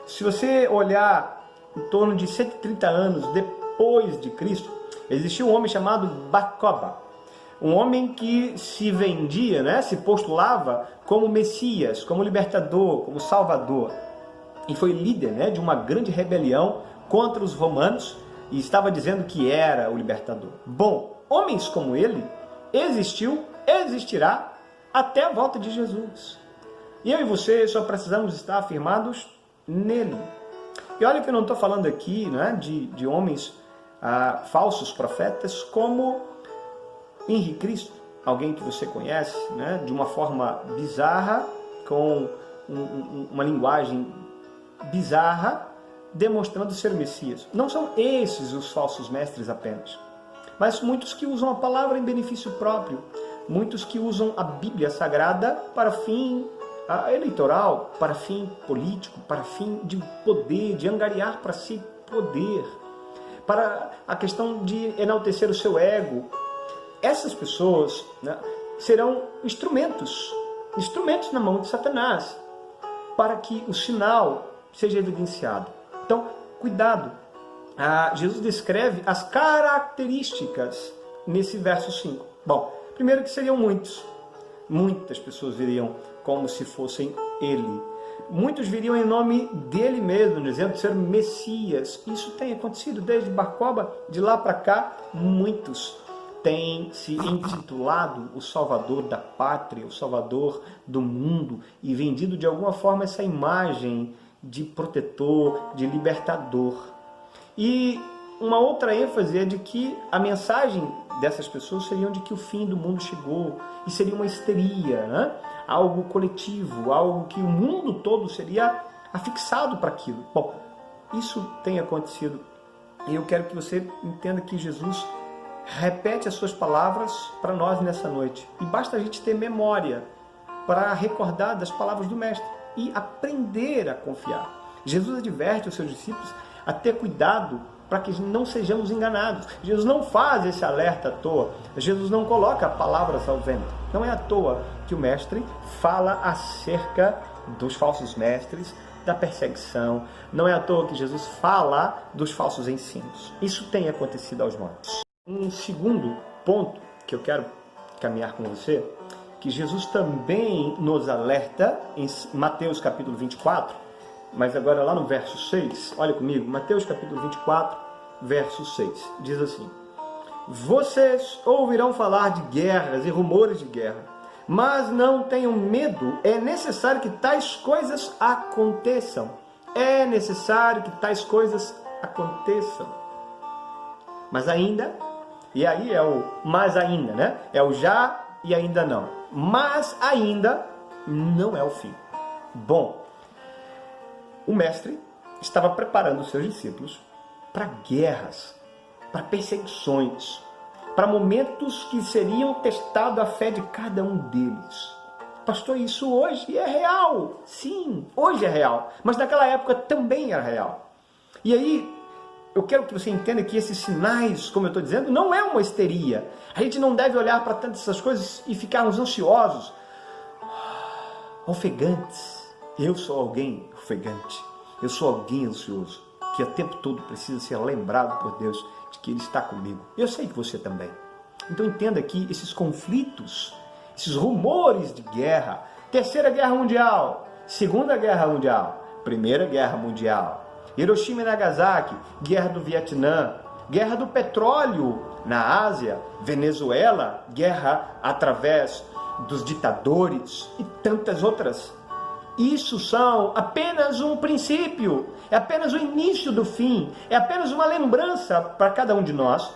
Se você olhar em torno de 130 anos depois de Cristo, existiu um homem chamado Bar-Koba. Um homem que se vendia, né, se postulava como Messias, como libertador, como salvador. E foi líder, né, de uma grande rebelião contra os romanos e estava dizendo que era o libertador. Bom, homens como ele existiu, existirá até a volta de Jesus. E eu e você só precisamos estar afirmados nele. E olha que eu não estou falando aqui, né, de homens falsos profetas como Henri Cristo, alguém que você conhece, né, de uma forma bizarra, com uma linguagem bizarra, demonstrando ser o Messias. Não são esses os falsos mestres apenas, mas muitos que usam a palavra em benefício próprio, muitos que usam a Bíblia Sagrada para fim eleitoral, para fim político, para fim de poder, de angariar para si poder, para a questão de enaltecer o seu ego. Essas pessoas, né, serão instrumentos na mão de Satanás, para que o sinal seja evidenciado. Então, cuidado. Jesus descreve as características nesse verso 5. Bom, primeiro que seriam muitas pessoas viriam como se fossem ele. Muitos viriam em nome dele mesmo, dizendo ser Messias. Isso tem acontecido desde Bar-Koba, de lá para cá, muitos têm se intitulado o Salvador da pátria, o Salvador do mundo, e vendido de alguma forma essa imagem de protetor, de libertador. E uma outra ênfase é de que a mensagem dessas pessoas seria de que o fim do mundo chegou, e seria uma histeria, né? Algo coletivo, algo que o mundo todo seria afixado para aquilo. Bom, isso tem acontecido, e eu quero que você entenda que Jesus repete as suas palavras para nós nessa noite. E basta a gente ter memória para recordar das palavras do Mestre e aprender a confiar. Jesus adverte os seus discípulos a ter cuidado para que não sejamos enganados. Jesus não faz esse alerta à toa. Jesus não coloca palavras ao vento. Não é à toa que o Mestre fala acerca dos falsos mestres, da perseguição. Não é à toa que Jesus fala dos falsos ensinos. Isso tem acontecido aos montes. Um segundo ponto que eu quero caminhar com você, que Jesus também nos alerta em Mateus capítulo 24, mas agora lá no verso 6, olha comigo, Mateus capítulo 24, verso 6, diz assim: vocês ouvirão falar de guerras e rumores de guerra, mas não tenham medo, é necessário que tais coisas aconteçam. É necessário que tais coisas aconteçam. Mas ainda, e aí é o mas ainda, né? É o já e ainda não. Mas ainda não é o fim. Bom, o Mestre estava preparando os seus discípulos para guerras, para perseguições, para momentos que seriam testados a fé de cada um deles. Pastor, isso hoje é real. Sim, hoje é real. Mas naquela época também era real. E aí, eu quero que você entenda que esses sinais, como eu estou dizendo, não é uma histeria. A gente não deve olhar para tantas essas coisas e ficarmos ansiosos, ofegantes. Eu sou alguém ofegante. Eu sou alguém ansioso, que o tempo todo precisa ser lembrado por Deus de que Ele está comigo. Eu sei que você também. Então entenda que esses conflitos, esses rumores de guerra, Terceira Guerra Mundial, Segunda Guerra Mundial, Primeira Guerra Mundial, Hiroshima e Nagasaki, Guerra do Vietnã, Guerra do Petróleo na Ásia, Venezuela, guerra através dos ditadores e tantas outras. Isso são apenas um princípio, é apenas o início do fim, é apenas uma lembrança para cada um de nós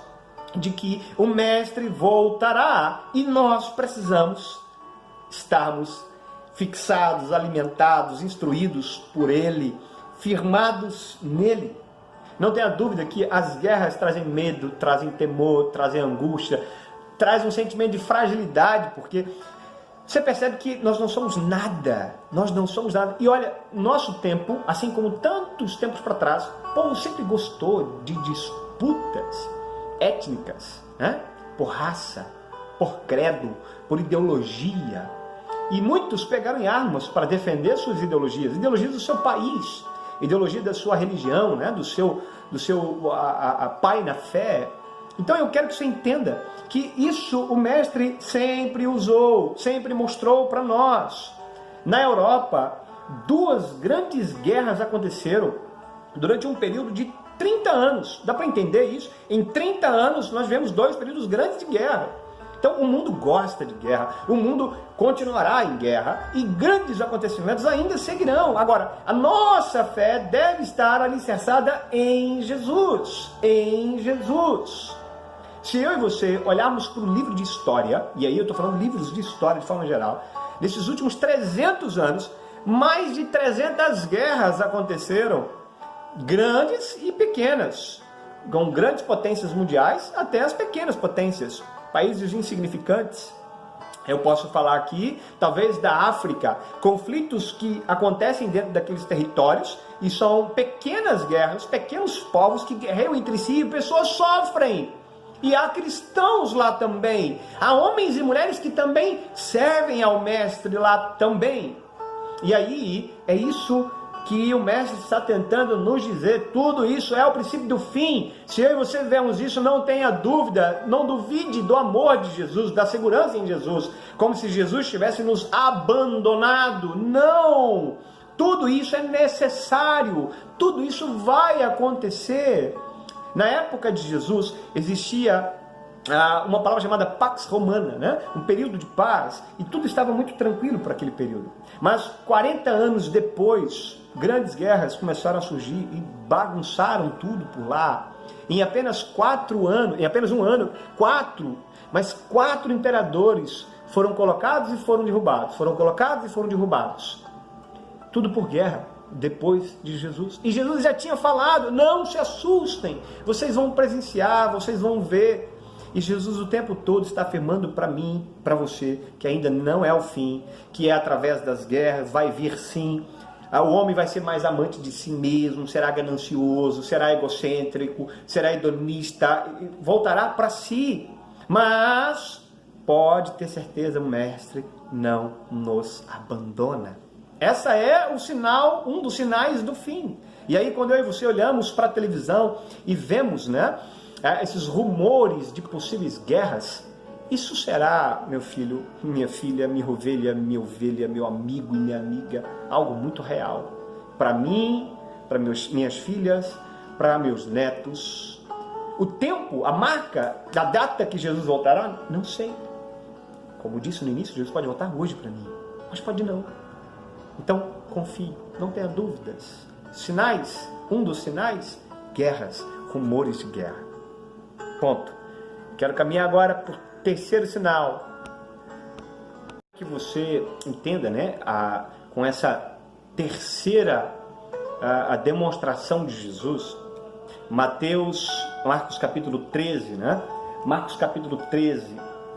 de que o Mestre voltará e nós precisamos estarmos fixados, alimentados, instruídos por Ele, firmados nele. Não tenha dúvida que as guerras trazem medo, trazem temor, trazem angústia, trazem um sentimento de fragilidade, porque você percebe que nós não somos nada, nós não somos nada. E olha, nosso tempo, assim como tantos tempos para trás, o povo sempre gostou de disputas étnicas, né? Por raça, por credo, por ideologia. E muitos pegaram em armas para defender suas ideologias do seu país, ideologia da sua religião, né? do seu pai na fé. Então eu quero que você entenda que isso o Mestre sempre usou, sempre mostrou para nós. Na Europa, 2 grandes guerras aconteceram durante um período de 30 anos. Dá para entender isso? Em 30 anos nós vemos 2 períodos grandes de guerra. Então o mundo gosta de guerra, o mundo continuará em guerra e grandes acontecimentos ainda seguirão. Agora, a nossa fé deve estar alicerçada em Jesus, em Jesus. Se eu e você olharmos para o livro de história, e aí eu estou falando livros de história de forma geral, nesses últimos 300 anos, mais de 300 guerras aconteceram, grandes e pequenas, com grandes potências mundiais até as pequenas potências, países insignificantes. Eu posso falar aqui, talvez da África, conflitos que acontecem dentro daqueles territórios e são pequenas guerras, pequenos povos que guerreiam entre si e pessoas sofrem. E há cristãos lá também, há homens e mulheres que também servem ao Mestre lá também. E aí é isso que o Mestre está tentando nos dizer. Tudo isso é o princípio do fim. Se eu e você vemos isso, não tenha dúvida, não duvide do amor de Jesus, da segurança em Jesus, como se Jesus tivesse nos abandonado. Não! Tudo isso é necessário, tudo isso vai acontecer. Na época de Jesus existia uma palavra chamada Pax Romana, né? Um período de paz, e tudo estava muito tranquilo para aquele período. Mas 40 anos depois, grandes guerras começaram a surgir e bagunçaram tudo por lá. Em apenas 4 anos, em apenas um ano, 4 imperadores foram colocados e foram derrubados, foram colocados e foram derrubados. Tudo por guerra. Depois de Jesus. E Jesus já tinha falado, não se assustem, vocês vão presenciar, vocês vão ver. E Jesus o tempo todo está afirmando para mim, para você, que ainda não é o fim, que é através das guerras, vai vir sim. O homem vai ser mais amante de si mesmo, será ganancioso, será egocêntrico, será hedonista, voltará para si. Mas pode ter certeza, o Mestre não nos abandona. Essa é o sinal, um dos sinais do fim. E aí quando eu e você olhamos para a televisão e vemos, né, esses rumores de possíveis guerras, isso será, meu filho, minha filha, minha ovelha, meu amigo e minha amiga, algo muito real. Para mim, para minhas filhas, para meus netos. O tempo, a marca da data que Jesus voltará, não sei. Como disse no início, Jesus pode voltar hoje para mim, mas pode não. Então, confie, não tenha dúvidas. Sinais, um dos sinais, guerras, rumores de guerra. Ponto. Quero caminhar agora para o terceiro sinal. Que você entenda, né, com essa terceira a demonstração de Jesus. Marcos capítulo 13, né? Marcos capítulo 13,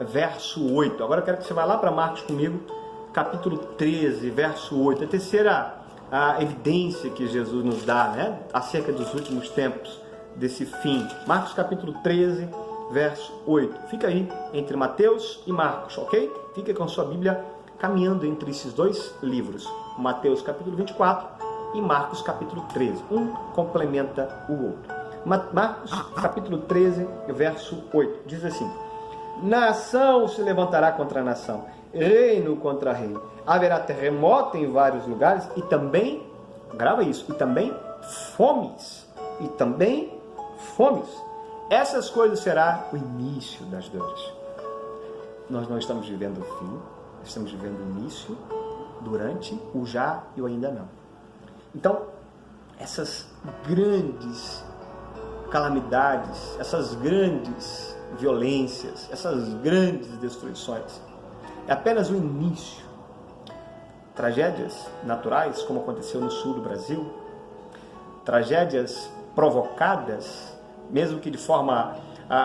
verso 8. Agora eu quero que você vá lá para Marcos comigo. Capítulo 13, verso 8, a terceira evidência que Jesus nos dá, né, acerca dos últimos tempos, desse fim. Marcos capítulo 13, verso 8. Fica aí entre Mateus e Marcos, ok? Fica com sua Bíblia caminhando entre esses 2 livros. Mateus capítulo 24 e Marcos capítulo 13. Um complementa o outro. Marcos capítulo 13, verso 8. Diz assim: nação se levantará contra nação, reino contra reino. Haverá terremoto em vários lugares e também, grava isso, e também fomes. E também fomes. Essas coisas será o início das dores. Nós não estamos vivendo o fim, estamos vivendo o início, durante, o já e o ainda não. Então, essas grandes calamidades, essas grandes violências, essas grandes destruições, é apenas o início. Tragédias naturais, como aconteceu no sul do Brasil, tragédias provocadas, mesmo que de forma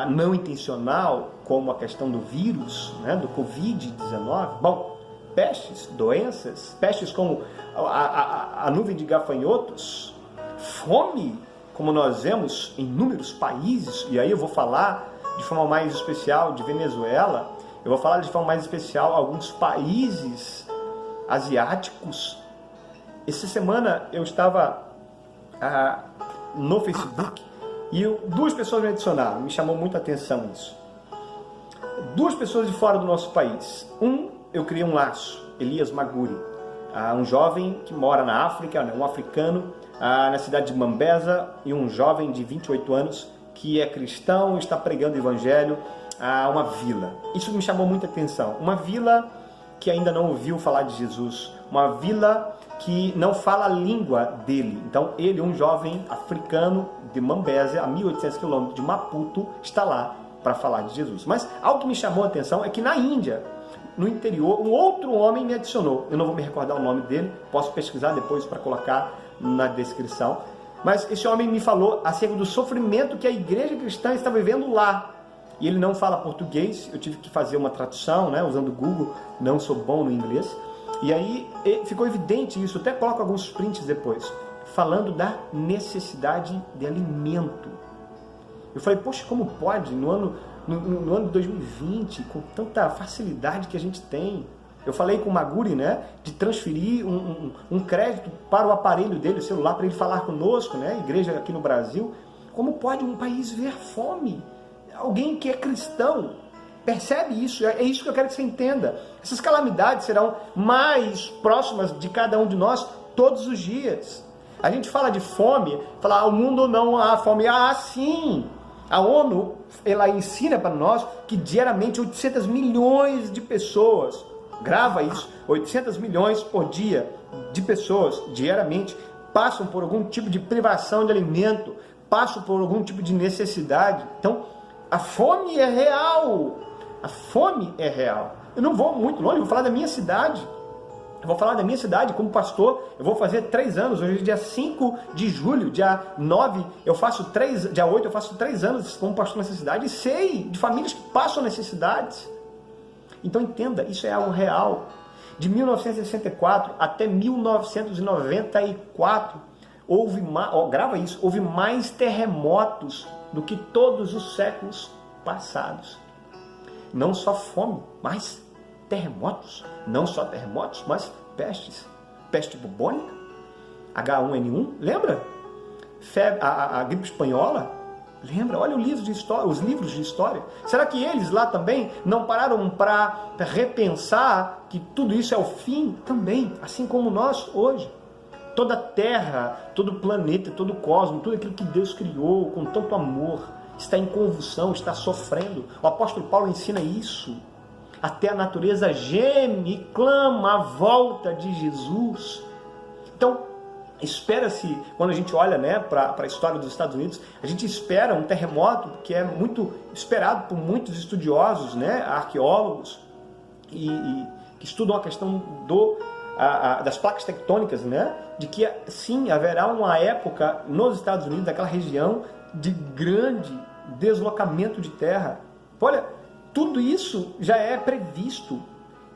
não intencional, como a questão do vírus, né, do Covid-19. Bom, pestes, doenças, pestes como a nuvem de gafanhotos, fome, como nós vemos em inúmeros países, e aí eu vou falar de forma mais especial de Venezuela, eu vou falar de forma mais especial alguns países asiáticos. Essa semana eu estava no Facebook e duas pessoas me adicionaram, me chamou muita atenção isso. Duas pessoas de fora do nosso país. Eu criei um laço, Elias Maguri, um jovem que mora na África, um africano, na cidade de Mambesa, e um jovem de 28 anos que é cristão, está pregando o evangelho a uma vila. Isso me chamou muita atenção. Uma vila que ainda não ouviu falar de Jesus, uma vila que não fala a língua dele. Então ele, um jovem africano de Mambesa, a 1.800 quilômetros de Maputo, está lá para falar de Jesus. Mas algo que me chamou a atenção é que na Índia, no interior, um outro homem me adicionou. Eu não vou me recordar o nome dele, posso pesquisar depois para colocar na descrição. Mas esse homem me falou acerca do sofrimento que a igreja cristã está vivendo lá. E ele não fala português, eu tive que fazer uma tradução, né, usando o Google, não sou bom no inglês. E aí ficou evidente isso, até coloco alguns prints depois, falando da necessidade de alimento. Eu falei, poxa, como pode, no ano de 2020, com tanta facilidade que a gente tem? Eu falei com o Maguri, né, de transferir um crédito para o aparelho dele, o celular, para ele falar conosco, né, igreja aqui no Brasil. Como pode um país ver fome? Alguém que é cristão percebe isso, é isso que eu quero que você entenda. Essas calamidades serão mais próximas de cada um de nós todos os dias. A gente fala de fome, fala, o mundo não há fome. Sim! A ONU, ela ensina para nós que diariamente 800 milhões de pessoas, grava isso, 800 milhões por dia de pessoas, diariamente, passam por algum tipo de privação de alimento, passam por algum tipo de necessidade. Então, a fome é real. A fome é real. Eu não vou muito longe, eu vou falar da minha cidade. Eu vou falar da minha cidade como pastor. Eu vou fazer 3 anos, hoje é dia 5 de julho, dia 9, dia 8 eu faço 3 anos como pastor nessa cidade e sei de famílias que passam necessidades. Então entenda, isso é algo real. De 1964 até 1994, houve mais terremotos do que todos os séculos passados. Não só fome, mas terremotos. Não só terremotos, mas pestes. Peste bubônica, H1N1, lembra? A gripe espanhola, lembra? Olha os livros de história. Será que eles lá também não pararam para repensar que tudo isso é o fim também, assim como nós hoje? Toda a Terra, todo o planeta, todo o cosmos, tudo aquilo que Deus criou com tanto amor, está em convulsão, está sofrendo. O apóstolo Paulo ensina isso. Até a natureza geme e clama a volta de Jesus. Então, espera-se, quando a gente olha, né, para a história dos Estados Unidos, a gente espera um terremoto que é muito esperado por muitos estudiosos, né, arqueólogos, e que estudam a questão das placas tectônicas, né, de que sim, haverá uma época nos Estados Unidos, daquela região, de grande deslocamento de terra. Olha, tudo isso já é previsto,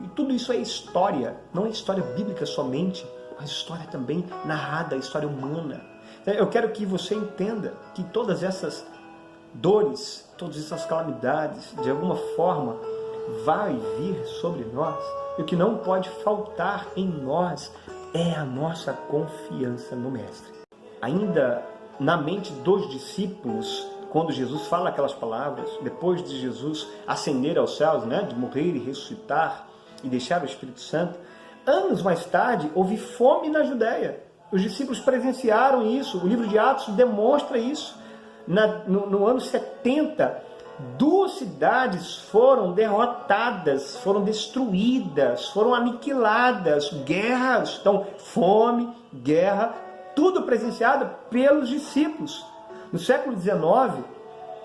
e tudo isso é história, não é história bíblica somente, mas história também narrada, história humana. Eu quero que você entenda que todas essas dores, todas essas calamidades, de alguma forma, vai vir sobre nós, e o que não pode faltar em nós é a nossa confiança no Mestre. Ainda na mente dos discípulos, quando Jesus fala aquelas palavras, depois de Jesus ascender aos céus, né, de morrer e ressuscitar e deixar o Espírito Santo, anos mais tarde houve fome na Judéia. Os discípulos presenciaram isso, o livro de Atos demonstra isso. No ano 70, 2 cidades foram derrotadas, foram destruídas, foram aniquiladas, guerras, então fome, guerra, tudo presenciado pelos discípulos. No século XIX,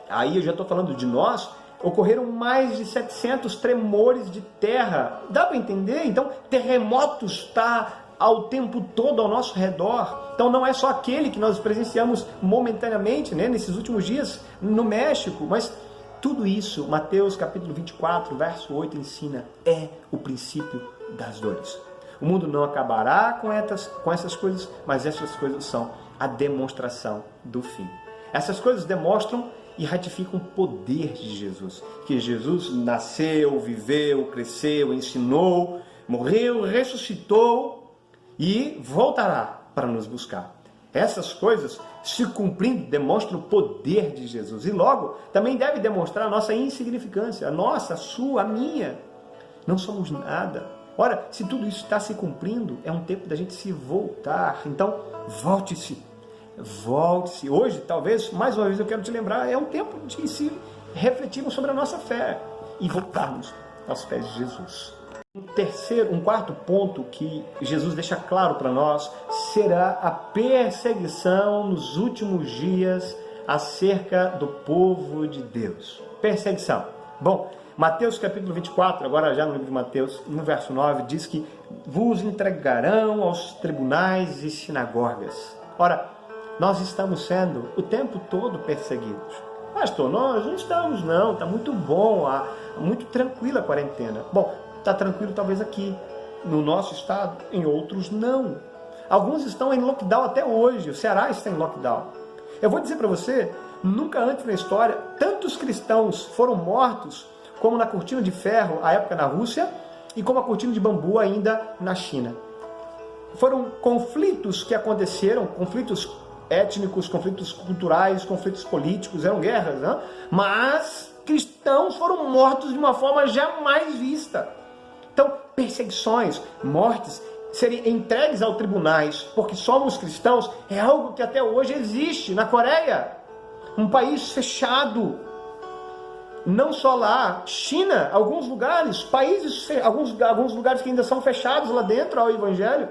aí eu já estou falando de nós, Ocorreram mais de 700 tremores de terra. Dá para entender? Então, terremotos está ao tempo todo ao nosso redor. Então não é só aquele que nós presenciamos momentaneamente, né, nesses últimos dias no México, mas tudo isso, Mateus capítulo 24, verso 8 ensina, é o princípio das dores. O mundo não acabará com essas coisas, mas essas coisas são a demonstração do fim. Essas coisas demonstram e ratificam o poder de Jesus, que Jesus nasceu, viveu, cresceu, ensinou, morreu, ressuscitou e voltará para nos buscar. Essas coisas, se cumprindo, demonstram o poder de Jesus. E logo, também deve demonstrar a nossa insignificância, a nossa, a sua, a minha. Não somos nada. Ora, se tudo isso está se cumprindo, é um tempo da gente se voltar. Então, volte-se. Volte-se. Hoje, talvez, mais uma vez eu quero te lembrar, é um tempo de se refletirmos sobre a nossa fé e voltarmos aos pés de Jesus. Um quarto ponto que Jesus deixa claro para nós será a perseguição nos últimos dias acerca do povo de Deus. Perseguição. Bom, Mateus capítulo 24, agora já no livro de Mateus, no verso 9, diz que vos entregarão aos tribunais e sinagogas. Ora, nós estamos sendo o tempo todo perseguidos. Pastor, nós não estamos não, está muito bom, muito tranquila a quarentena. Bom, está tranquilo talvez aqui, no nosso estado, em outros não. Alguns estão em lockdown até hoje, o Ceará está em lockdown. Eu vou dizer para você, nunca antes na história, tantos cristãos foram mortos como na cortina de ferro, à época na Rússia, e como a cortina de bambu ainda na China. Foram conflitos que aconteceram, conflitos étnicos, conflitos culturais, conflitos políticos, eram guerras, né? Mas cristãos foram mortos de uma forma jamais vista. Então, perseguições, mortes, serem entregues aos tribunais, porque somos cristãos, é algo que até hoje existe na Coreia. Um país fechado. Não só lá, China, alguns lugares, alguns lugares que ainda são fechados lá dentro ao Evangelho.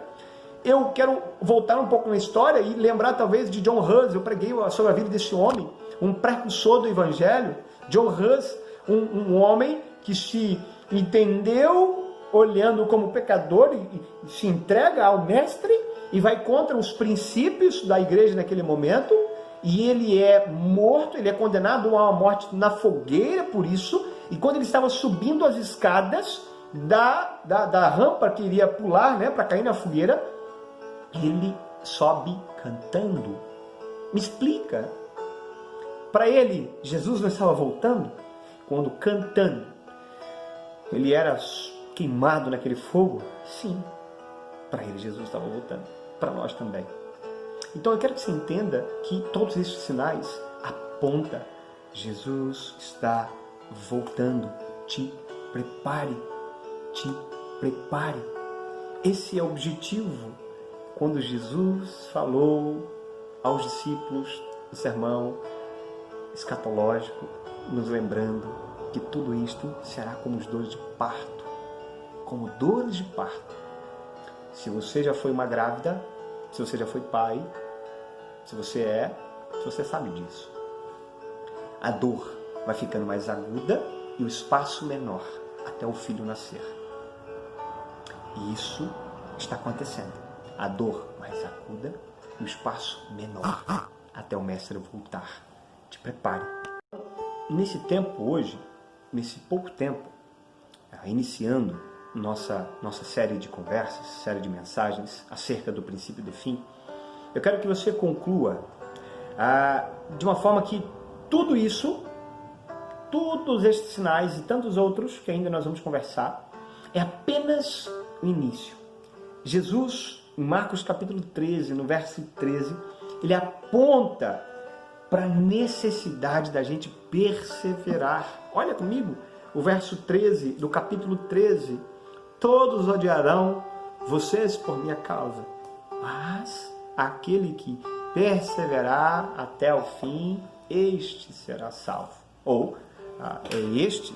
Eu quero voltar um pouco na história e lembrar talvez de John Hus. Eu preguei sobre a vida desse homem, um precursor do Evangelho. John Hus, um homem que se entendeu olhando como pecador e se entrega ao mestre e vai contra os princípios da igreja naquele momento, e ele é morto, ele é condenado a uma morte na fogueira por isso, e quando ele estava subindo as escadas da rampa que iria pular, né, para cair na fogueira, ele sobe cantando. Me explica. Para ele, Jesus não estava voltando? Quando cantando, ele era queimado naquele fogo? Sim, para ele Jesus estava voltando, para nós também. Então eu quero que você entenda que todos esses sinais apontam, Jesus está voltando, te prepare, te prepare. Esse é o objetivo quando Jesus falou aos discípulos do sermão escatológico, nos lembrando que tudo isto será como os dores de parto. Como dores de parto. Se você já foi uma grávida, se você já foi pai, se você sabe disso. A dor vai ficando mais aguda e o espaço menor até o filho nascer. E isso está acontecendo. A dor mais aguda e o espaço menor até o mestre voltar. Te prepare. Nesse tempo hoje, nesse pouco tempo, iniciando nossa série de conversas, série de mensagens acerca do princípio do fim, eu quero que você conclua de uma forma que tudo isso, todos estes sinais e tantos outros que ainda nós vamos conversar, é apenas o início. Jesus, em Marcos capítulo 13, no verso 13, ele aponta para a necessidade da gente perseverar. Olha comigo, o verso 13 do capítulo 13. Todos odiarão vocês por minha causa, mas aquele que perseverar até o fim, este será salvo. Ou é este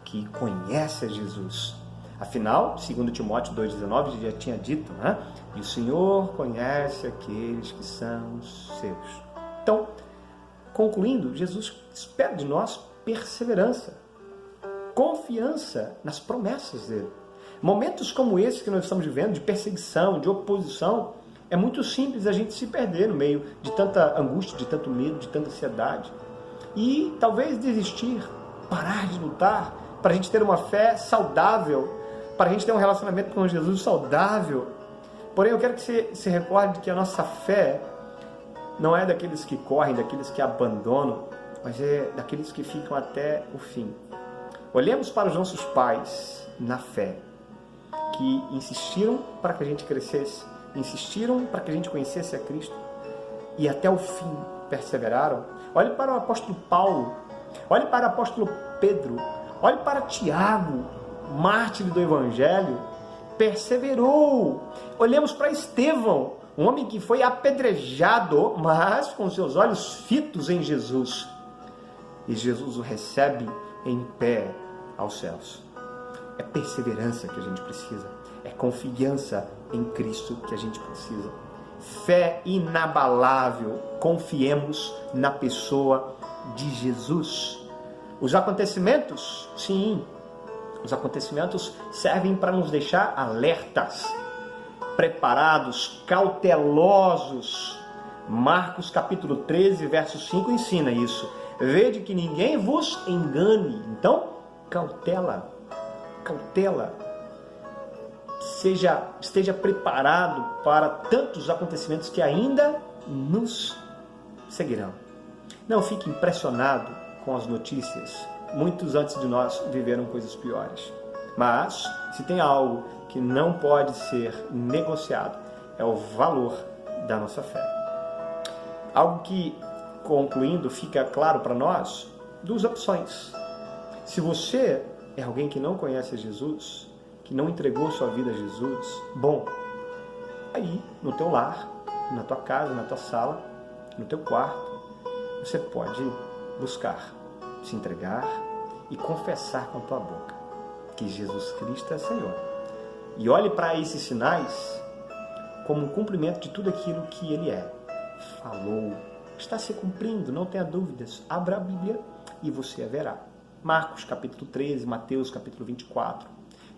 que conhece a Jesus. Afinal, segundo Timóteo 2,19, já tinha dito, né? E o Senhor conhece aqueles que são seus. Então, concluindo, Jesus espera de nós perseverança. confiança nas promessas dele. Momentos como esse que nós estamos vivendo, de perseguição, de oposição, é muito simples a gente se perder no meio de tanta angústia, de tanto medo, de tanta ansiedade. E talvez desistir, parar de lutar, para a gente ter uma fé saudável, para a gente ter um relacionamento com Jesus saudável. Porém, eu quero que você se recorde que a nossa fé não é daqueles que correm, daqueles que abandonam, mas é daqueles que ficam até o fim. Olhemos para os nossos pais na fé, que insistiram para que a gente crescesse, insistiram para que a gente conhecesse a Cristo e até o fim perseveraram. Olhe para o apóstolo Paulo, olhe para o apóstolo Pedro, olhe para Tiago, mártir do Evangelho, perseverou. Olhemos para Estevão, um homem que foi apedrejado, mas com seus olhos fitos em Jesus. E Jesus o recebe em pé aos céus. É perseverança que a gente precisa. É confiança em Cristo que a gente precisa. Fé inabalável. Confiemos na pessoa de Jesus. Os acontecimentos, sim, os acontecimentos servem para nos deixar alertas, preparados, cautelosos. Marcos capítulo 13, verso 5 ensina isso. Vede que ninguém vos engane. Então, cautela. Esteja preparado para tantos acontecimentos que ainda nos seguirão. Não fique impressionado com as notícias. Muitos antes de nós viveram coisas piores. Mas, se tem algo que não pode ser negociado, é o valor da nossa fé. Algo que, concluindo, fica claro para nós, duas opções. Se você é alguém que não conhece Jesus, que não entregou sua vida a Jesus, bom, aí no teu lar, na tua casa, na tua sala, no teu quarto, você pode buscar se entregar e confessar com a tua boca que Jesus Cristo é Senhor. E olhe para esses sinais como um cumprimento de tudo aquilo que Ele é. Falou, está se cumprindo, não tenha dúvidas. Abra a Bíblia e você a verá. Marcos capítulo 13, Mateus capítulo 24,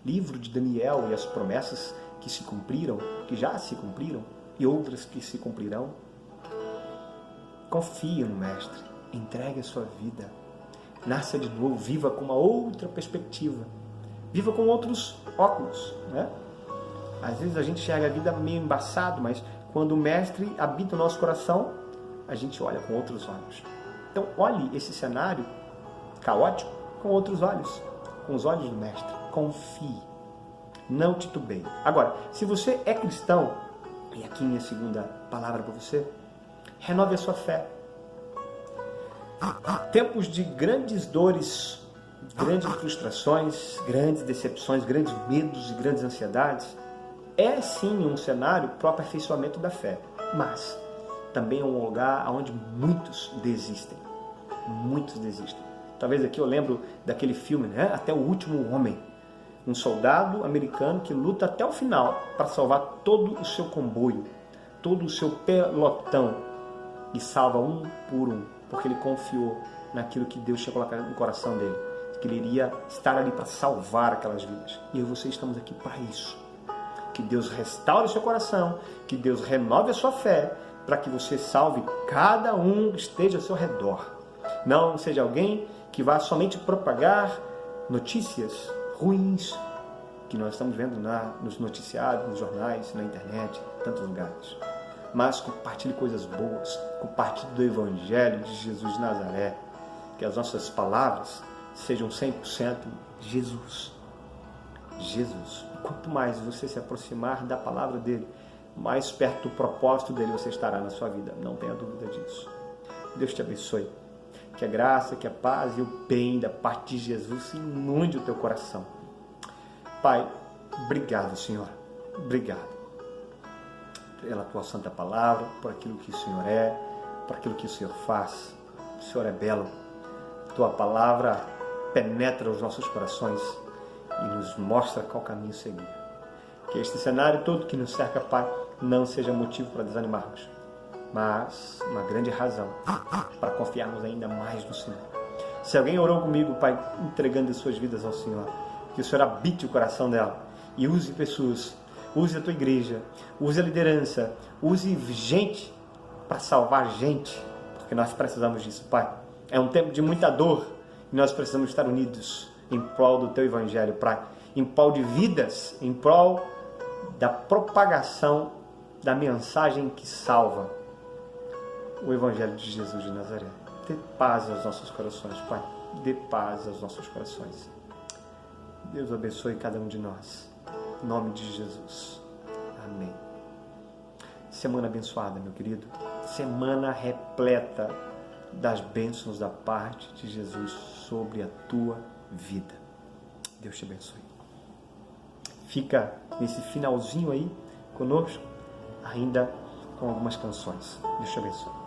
livro de Daniel e as promessas que se cumpriram, que já se cumpriram e outras que se cumprirão. Confie no Mestre, entregue a sua vida, nasça de novo, viva com uma outra perspectiva, viva com outros óculos, né? Às vezes a gente enxerga a vida meio embaçado, mas quando o Mestre habita o nosso coração, a gente olha com outros olhos. Então olhe esse cenário caótico com outros olhos, com os olhos do Mestre. Confie, não titubeie. Agora, se você é cristão, e aqui minha segunda palavra para você, renove a sua fé. Tempos de grandes dores, grandes frustrações, grandes decepções, grandes medos e grandes ansiedades, é sim um cenário para o aperfeiçoamento da fé, mas também é um lugar onde muitos desistem. Muitos desistem. Talvez aqui eu lembro daquele filme, né? Até o Último Homem. Um soldado americano que luta até o final para salvar todo o seu comboio, todo o seu pelotão, e salva um por um, porque ele confiou naquilo que Deus tinha colocado no coração dele, que ele iria estar ali para salvar aquelas vidas. E eu e você estamos aqui para isso. Que Deus restaure o seu coração, que Deus renove a sua fé, para que você salve cada um que esteja ao seu redor. Não seja alguém que vá somente propagar notícias ruins que nós estamos vendo nos noticiários, nos jornais, na internet, em tantos lugares. Mas compartilhe coisas boas, compartilhe do Evangelho de Jesus de Nazaré. Que as nossas palavras sejam 100% Jesus. Jesus. E quanto mais você se aproximar da palavra dele, mais perto do propósito dele você estará na sua vida. Não tenha dúvida disso. Deus te abençoe. Que a graça, que a paz e o bem da parte de Jesus inunde o teu coração. Pai, obrigado, Senhor. Obrigado pela tua santa palavra, por aquilo que o Senhor é, por aquilo que o Senhor faz. O Senhor é belo. Tua palavra penetra os nossos corações e nos mostra qual caminho seguir. Que este cenário todo que nos cerca, Pai, não seja motivo para desanimarmos, mas uma grande razão para confiarmos ainda mais no Senhor. Se alguém orou comigo, Pai, entregando as suas vidas ao Senhor, que o Senhor habite o coração dela e use pessoas, use a tua igreja, use a liderança, use gente para salvar gente, porque nós precisamos disso, Pai. É um tempo de muita dor e nós precisamos estar unidos em prol do teu evangelho, Pai, em prol de vidas, em prol da propagação da mensagem que salva, o evangelho de Jesus de Nazaré. Dê paz aos nossos corações, Pai. Dê paz aos nossos corações. Deus abençoe cada um de nós. Em nome de Jesus. Amém. Semana abençoada, meu querido. Semana repleta das bênçãos da parte de Jesus sobre a tua vida. Deus te abençoe. Fica nesse finalzinho aí conosco, ainda com algumas canções. Deus te abençoe.